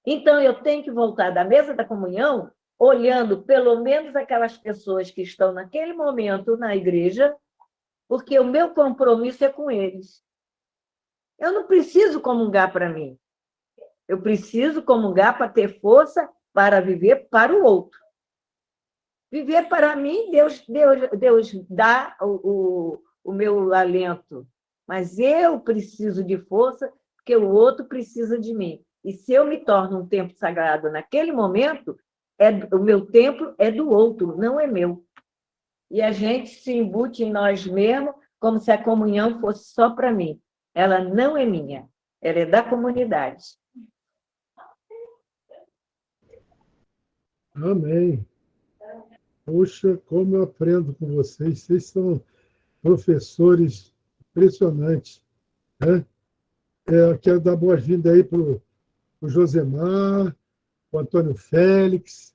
Então, eu tenho que voltar da mesa da comunhão, olhando pelo menos aquelas pessoas que estão naquele momento na igreja, porque o meu compromisso é com eles. Eu não preciso comungar para mim, eu preciso comungar para ter força para viver para o outro. Viver para mim, Deus dá o meu alento, mas eu preciso de força porque o outro precisa de mim. E se eu me torno um templo sagrado naquele momento, o meu templo é do outro, não é meu. E a gente se embute em nós mesmos como se a comunhão fosse só para mim. Ela não é minha, ela é da comunidade. Amém. Poxa, como eu aprendo com vocês. Vocês são professores impressionantes, né? Quero dar boas-vindas aí para o Josemar, o Antônio Félix,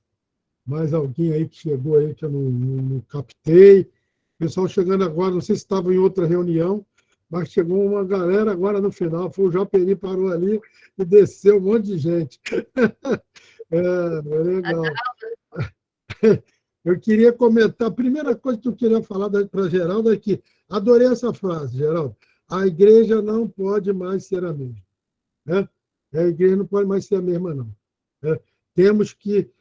mais alguém aí que chegou aí que eu não captei. Pessoal chegando agora, não sei se estava em outra reunião, mas chegou uma galera agora no final. Foi o Japeri parou ali e desceu um monte de gente. Legal. Eu queria comentar, a primeira coisa que eu queria falar para Geraldo é que adorei essa frase, Geraldo. A igreja não pode mais ser a mesma, né? A igreja não pode mais ser a mesma, não. Né? Temos que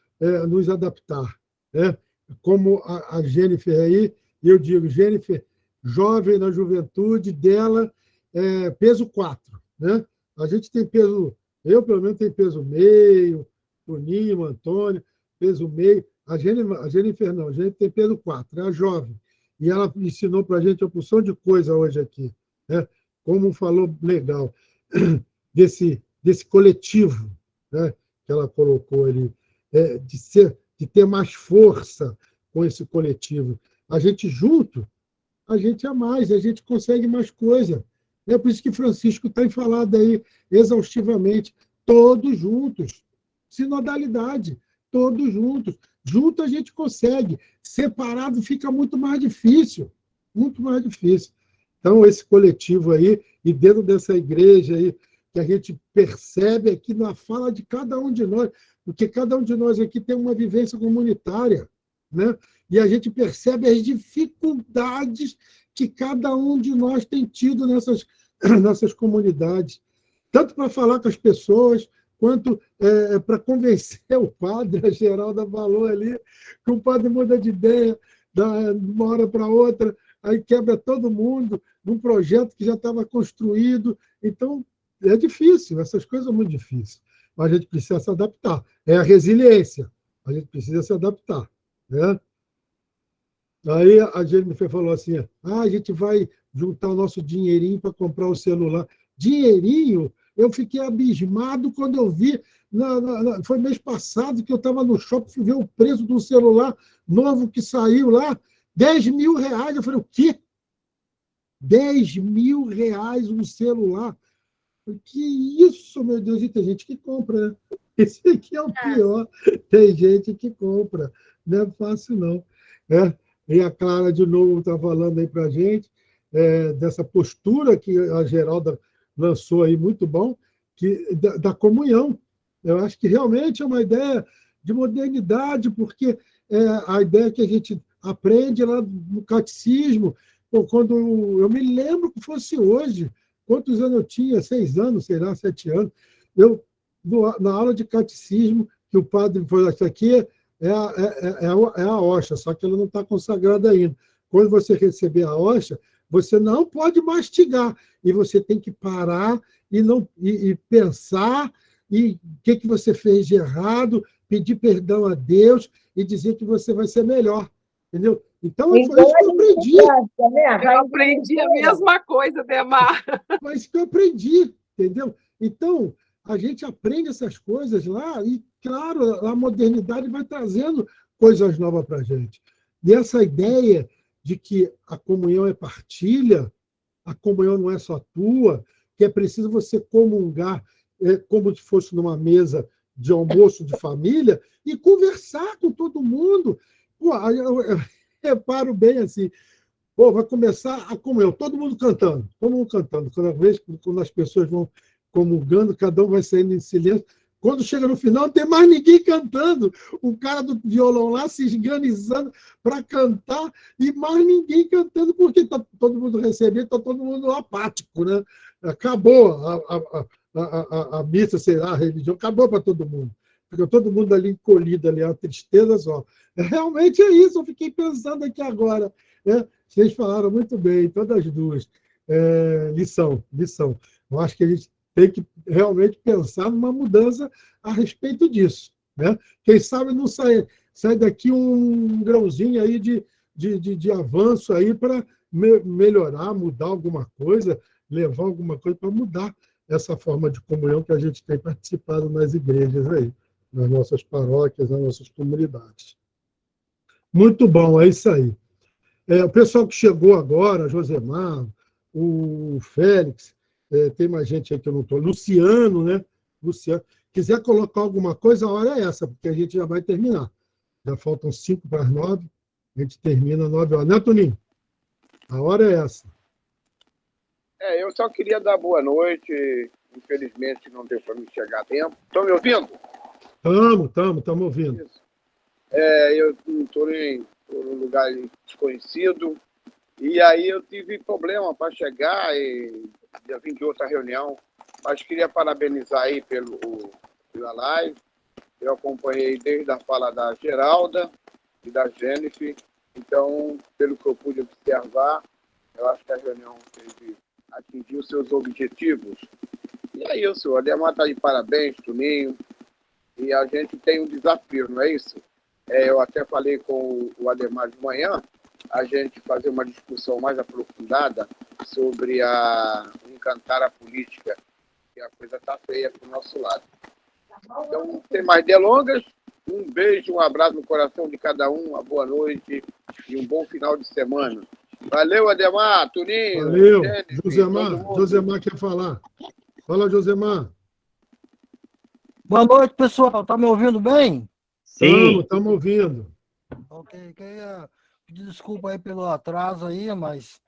nos adaptar. Né? Como a Jennifer aí, eu digo, Jennifer, jovem na juventude dela, peso 4. Né? A gente tem peso, eu pelo menos tenho peso meio, o Ninho, o Antônio, peso meio. A Jennifer não, a gente tem peso 4, é a jovem. E ela ensinou para a gente uma porção de coisa hoje aqui. Né? Como falou legal, desse coletivo, né? Que ela colocou ali, de ter mais força com esse coletivo. A gente junto, a gente é mais, a gente consegue mais coisa. É por isso que Francisco tem falado aí exaustivamente, todos juntos, sinodalidade, todos juntos. Junto a gente consegue, separado fica muito mais difícil, muito mais difícil. Então, esse coletivo aí, e dentro dessa igreja aí, que a gente percebe aqui na fala de cada um de nós, porque cada um de nós aqui tem uma vivência comunitária, né? E a gente percebe as dificuldades que cada um de nós tem tido nessas comunidades, tanto para falar com as pessoas, quanto para convencer o padre. A Geralda falou ali que o padre muda de ideia de uma hora para outra, aí quebra todo mundo num projeto que já estava construído. Então, é difícil, essas coisas são muito difíceis. Mas a gente precisa se adaptar. É a resiliência. A gente precisa se adaptar, né? Aí a Jennifer falou assim, a gente vai juntar o nosso dinheirinho para comprar o celular. Dinheirinho? Eu fiquei abismado quando eu vi, foi mês passado que eu estava no shopping, fui ver o preço de um celular novo que saiu lá, 10 mil reais. Eu falei, o quê? 10 mil reais um celular? Que isso, meu Deus, e tem gente que compra, né? Esse aqui é o pior. Tem gente que compra, não é fácil, não. E a Clara, de novo, está falando aí para a gente, dessa postura que a Geralda lançou aí, muito bom, da comunhão. Eu acho que realmente é uma ideia de modernidade, porque a ideia que a gente aprende lá no catecismo, quando eu me lembro que fosse hoje, quantos anos eu tinha? 6 anos, sei lá, 7 anos. Na aula de catecismo, que o padre falou, isso aqui é a hóstia, só que ela não está consagrada ainda. Quando você receber a hóstia, você não pode mastigar, e você tem que parar e pensar e o que você fez de errado, pedir perdão a Deus e dizer que você vai ser melhor. Entendeu? Então, foi isso que eu aprendi. Eu aprendi a mesma coisa, Demar. Foi isso que eu aprendi, entendeu? Então, a gente aprende essas coisas lá e, claro, a modernidade vai trazendo coisas novas para a gente. E essa ideia de que a comunhão é partilha, a comunhão não é só tua, que é preciso você comungar como se fosse numa mesa de almoço de família e conversar com todo mundo. Pô, eu reparo bem assim, vai começar a comunhão, todo mundo cantando. Quando as pessoas vão comungando, cada um vai saindo em silêncio. Quando chega no final, não tem mais ninguém cantando. O cara do violão lá se esganizando para cantar e mais ninguém cantando, porque está todo mundo recebendo, está todo mundo apático, né? Acabou a missa, sei lá, a religião, acabou para todo mundo. Fica todo mundo ali encolhido, ali, a tristeza só. Realmente é isso, eu fiquei pensando aqui agora. Vocês falaram muito bem, todas as duas. Lição. Eu acho que a gente tem que realmente pensar numa mudança a respeito disso, né? Quem sabe não sai daqui um grãozinho aí de avanço aí para melhorar, mudar alguma coisa, levar alguma coisa para mudar essa forma de comunhão que a gente tem participado nas igrejas aí, nas nossas paróquias, nas nossas comunidades. Muito bom, é isso aí. O pessoal que chegou agora, Josemar, o Félix, tem mais gente aí que eu não estou. Luciano, né? Luciano. Quiser colocar alguma coisa, a hora é essa, porque a gente já vai terminar. Já faltam 8:55, a gente termina 9 horas. Né, Toninho? A hora é essa. Eu só queria dar boa noite. Infelizmente, não deu para me chegar a tempo. Estão me ouvindo? Estamos ouvindo. Isso. Eu estou num lugar desconhecido. E aí eu tive problema para chegar e já vim de outra reunião, mas queria parabenizar aí pela live. Eu acompanhei desde a fala da Geralda e da Jennifer, então, pelo que eu pude observar, eu acho que a reunião atingiu seus objetivos. E é isso, o Ademar está de parabéns, Toninho, e a gente tem um desafio, não é isso? Eu até falei com o Ademar de manhã, a gente fazer uma discussão mais aprofundada sobre encantar a política, que a coisa está feia para o nosso lado. Então, sem mais delongas, um beijo, um abraço no coração de cada um, uma boa noite e um bom final de semana. Valeu, Ademar, Toninho. Valeu, Jennifer, Josemar quer falar. Fala, Josemar. Boa noite, pessoal. Está me ouvindo bem? Sim. Estamos ouvindo. Ok, queria pedir desculpa aí pelo atraso aí, mas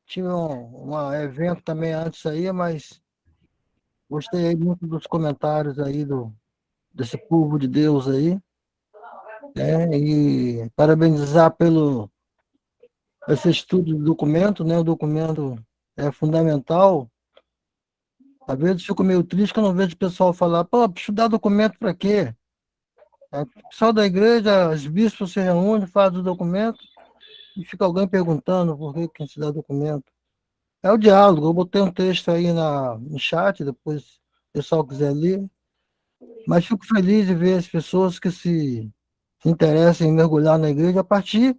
tive um evento também antes aí, mas gostei muito dos comentários aí desse povo de Deus aí, e parabenizar pelo esse estudo do documento, né? O documento é fundamental. Às vezes fico meio triste que eu não vejo o pessoal falar, estudar documento para quê? O pessoal da igreja, os bispos se reúnem, fazem o documento, e fica alguém perguntando por que se dá documento. É o diálogo. Eu botei um texto aí no chat, depois se o pessoal quiser ler. Mas fico feliz de ver as pessoas que se interessam em mergulhar na igreja a partir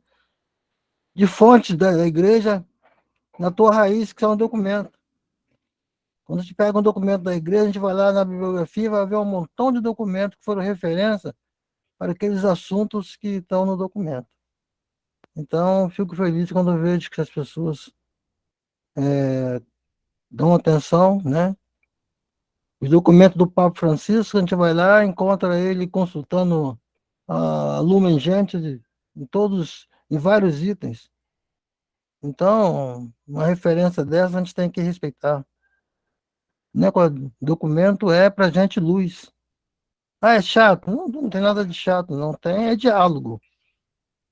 de fontes da igreja na tua raiz, que são documentos. Quando a gente pega um documento da igreja, a gente vai lá na bibliografia e vai ver um montão de documentos que foram referência para aqueles assuntos que estão no documento. Então, fico feliz quando eu vejo que as pessoas dão atenção, né? Os documentos do Papa Francisco, a gente vai lá, encontra ele consultando a Lumen Gentium em vários itens. Então, uma referência dessa a gente tem que respeitar. Né? Documento é para a gente luz. Ah, é chato? Não tem nada de chato, não tem, é diálogo.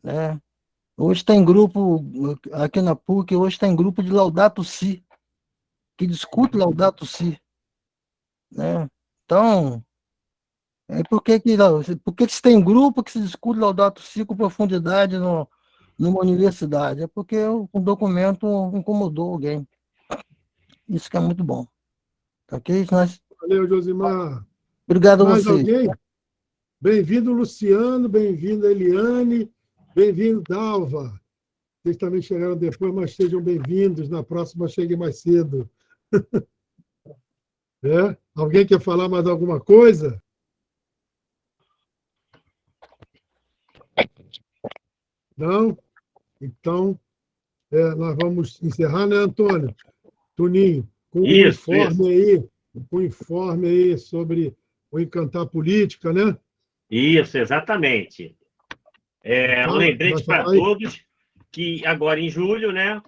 Né? Hoje tem grupo, aqui na PUC, hoje tem grupo de Laudato Si, que discute Laudato Si. Né? Então, por que se tem grupo que se discute Laudato Si com profundidade numa universidade? É porque o documento incomodou alguém. Isso que é muito bom. Ok? Valeu, Josimar. Obrigado a Mais você. alguém? Bem-vindo, Luciano, bem-vindo, Eliane, bem-vindo, Dalva. Vocês também chegaram depois, mas sejam bem-vindos. Na próxima, cheguem mais cedo. Alguém quer falar mais alguma coisa? Não? Então, nós vamos encerrar, né, Antônio? Toninho, com o informe aí sobre o Encantar Política, né? Isso, exatamente. Um lembrete para todos que agora em julho, né,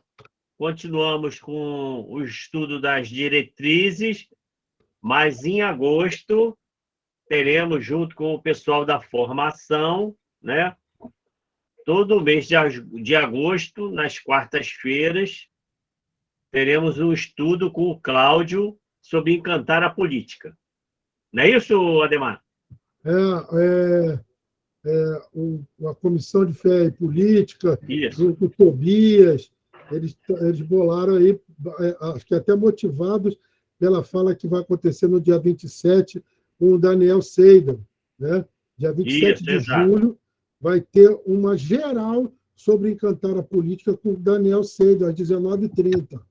continuamos com o estudo das diretrizes, mas em agosto teremos, junto com o pessoal da formação, né, todo mês de agosto, nas quartas-feiras, teremos um estudo com o sobre encantar a política. Não é isso, Ademar? A Comissão de Fé e Política, Isso. o Tobias, eles bolaram aí, acho que até motivados pela fala que vai acontecer no dia 27 com o Daniel Seidel. Né? Dia 27 de julho vai ter uma geral sobre encantar a política com o Daniel Seidel, às 19h30.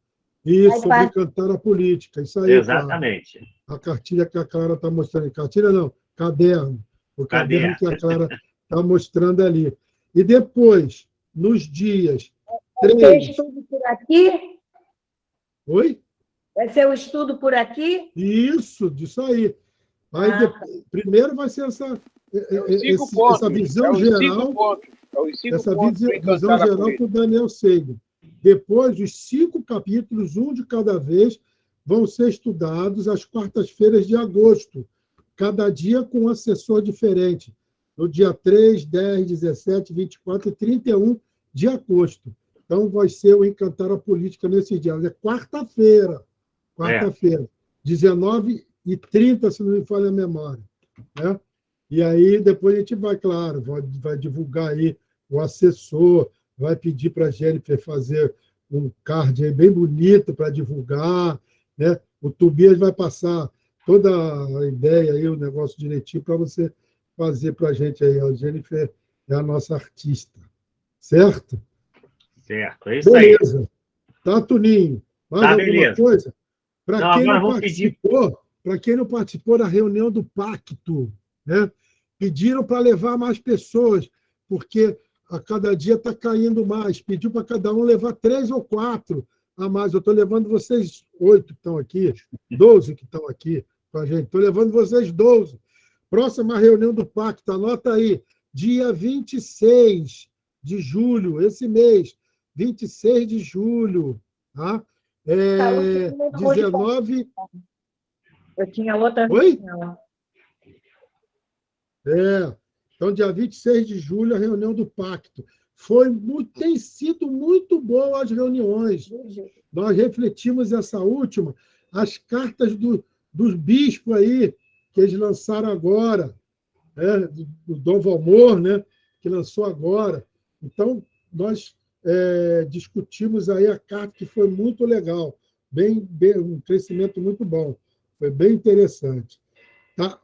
Isso, sobre encantar a política. Isso aí, exatamente. Clara. A cartilha que a Clara está mostrando. Cartilha não, caderno. O caderno que a Clara está mostrando ali. E depois, nos dias 3... Vai ser estudo por aqui? Oi? Vai ser o estudo por aqui? Isso, disso aí. Primeiro vai ser essa visão geral. Essa visão geral para o Daniel Seidel. Depois, os 5 capítulos, um de cada vez, vão ser estudados às quartas-feiras de agosto, cada dia com um assessor diferente, no dia 3, 10, 17, 24 e 31 de agosto. Então, vai ser o Encantar a Política nesses dias. É quarta-feira, 19h30, se não me falha a memória. Né? E aí, depois a gente vai, claro, vai divulgar aí o assessor, vai pedir para a Jennifer fazer um card aí bem bonito para divulgar. Né? O Tobias vai passar toda a ideia, aí, o negócio direitinho para você fazer para a gente aí. A Jennifer é a nossa artista. Certo? Certo, é isso aí. Beleza. Tá, Toninho? Mais alguma coisa? Para quem não participou da reunião do pacto, né? Pediram para levar mais pessoas, porque a cada dia está caindo mais. Pediu para cada um levar 3 ou 4 a mais. Eu estou levando vocês 8 que estão aqui, 12 que estão aqui com a gente. Estou levando vocês 12. Próxima reunião do pacto, anota aí, dia 26 de julho, esse mês, 26 de julho, tá? 19... Eu tinha outra... Oi? Então, dia 26 de julho, a reunião do pacto. Tem sido muito boa as reuniões. Nós refletimos essa última, as cartas dos bispos aí, que eles lançaram agora, né? Do Dom Valmor, né? Que lançou agora. Então, nós discutimos aí a carta, que foi muito legal, um crescimento muito bom, foi bem interessante. Tá?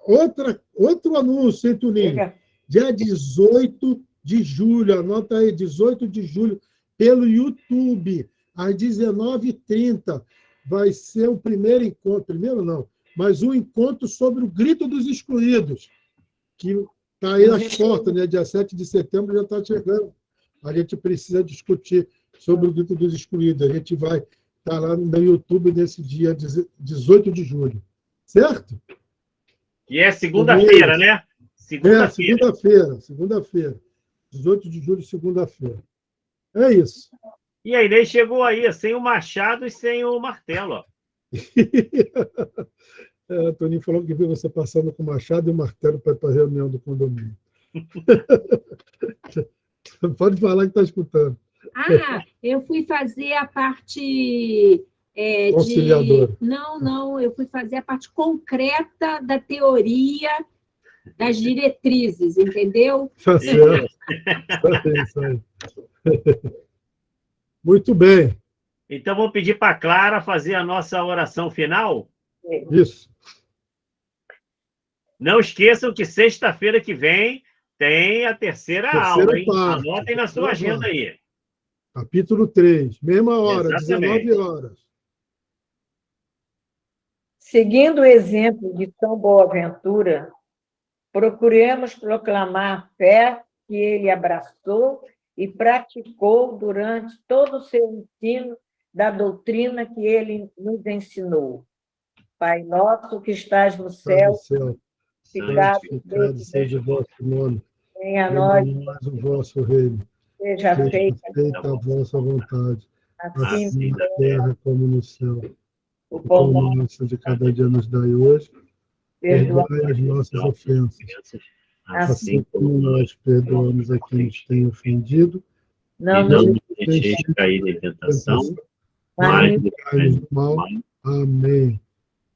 Outro anúncio, hein, Tuninho? Dia 18 de julho, anota aí, 18 de julho, pelo YouTube, às 19h30, vai ser o primeiro encontro, primeiro não, mas um encontro sobre o grito dos excluídos, que está aí nas portas, né? Dia 7 de setembro já está chegando. A gente precisa discutir sobre o grito dos excluídos. A gente vai estar lá no YouTube nesse dia 18 de julho. Certo? E é segunda-feira, né? Segunda-feira. 18 de julho, segunda-feira. É isso. E a Inês chegou aí, sem o machado e sem o martelo. Ó. A Toninho falou que viu você passando com o machado e o martelo para ir para a reunião do condomínio. Pode falar que está escutando. Eu fui fazer a parte conciliadora. Não, eu fui fazer a parte concreta da teoria das diretrizes, entendeu? Tá certo. Isso aí. Muito bem. Então, vou pedir para a Clara fazer a nossa oração final. Isso. Não esqueçam que sexta-feira que vem tem a terceira aula, hein? Parte. Anotem na sua agenda aí. Capítulo 3, mesma hora, Exatamente. 19 horas. Seguindo o exemplo de São Boaventura, procuremos proclamar a fé que ele abraçou e praticou durante todo o seu ensino da doutrina que ele nos ensinou. Pai nosso que estás no céu, santificado seja o vosso nome. Venha a nós o vosso reino. Seja feita a vossa vontade, assim na terra como no céu. o O pão pão nosso de cada dia nos dai hoje. Perdoai as nossas ofensas, assim como nós perdoamos a quem nos tem ofendido. não nos nos deixeis cair em tentação, mas livrai-nos do mal. Amém.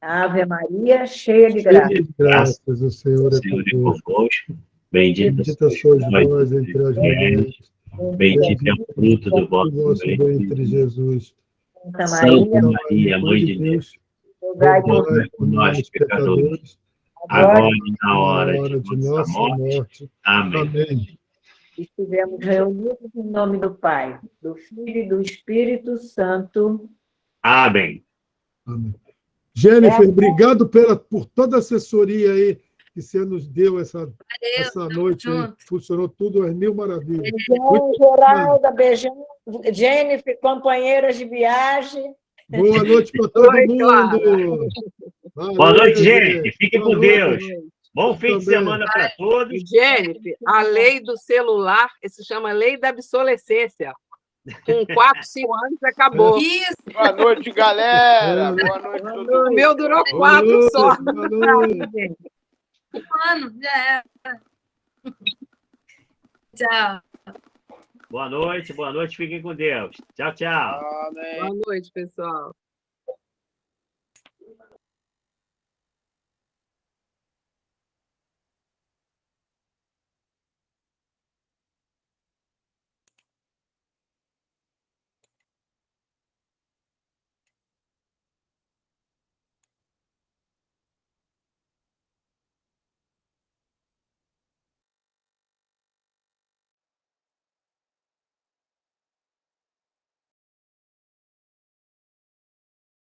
Ave Maria, cheia de graça. Graças, o Senhor é convosco. Bendita sois vós entre as mulheres. Bendito é o fruto do vosso ventre, Jesus. Santa Maria, Mãe de Deus, rogai por por nós, pecadores, agora e na hora de nossa morte. Amém. Estivemos reunidos em nome do Pai, do Filho e do Espírito Santo. Amém. Amém. Jennifer, obrigado por toda a assessoria aí que você nos deu essa noite. Funcionou tudo às mil maravilhas. Beijão, Geralda, beijão, Jennifer, companheiras de viagem. Boa noite para todo mundo. Boa noite, gente. Fiquem com Deus. Bom fim de semana para todos. Jennifer, a lei do celular se chama lei da obsolescência. Com 4, 5 anos acabou. Isso. Boa noite, galera. Boa noite, todo mundo. O meu durou 4 só. Um ano, já era. Tchau. Boa noite, fiquem com Deus. Tchau, tchau. Amém. Boa noite, pessoal.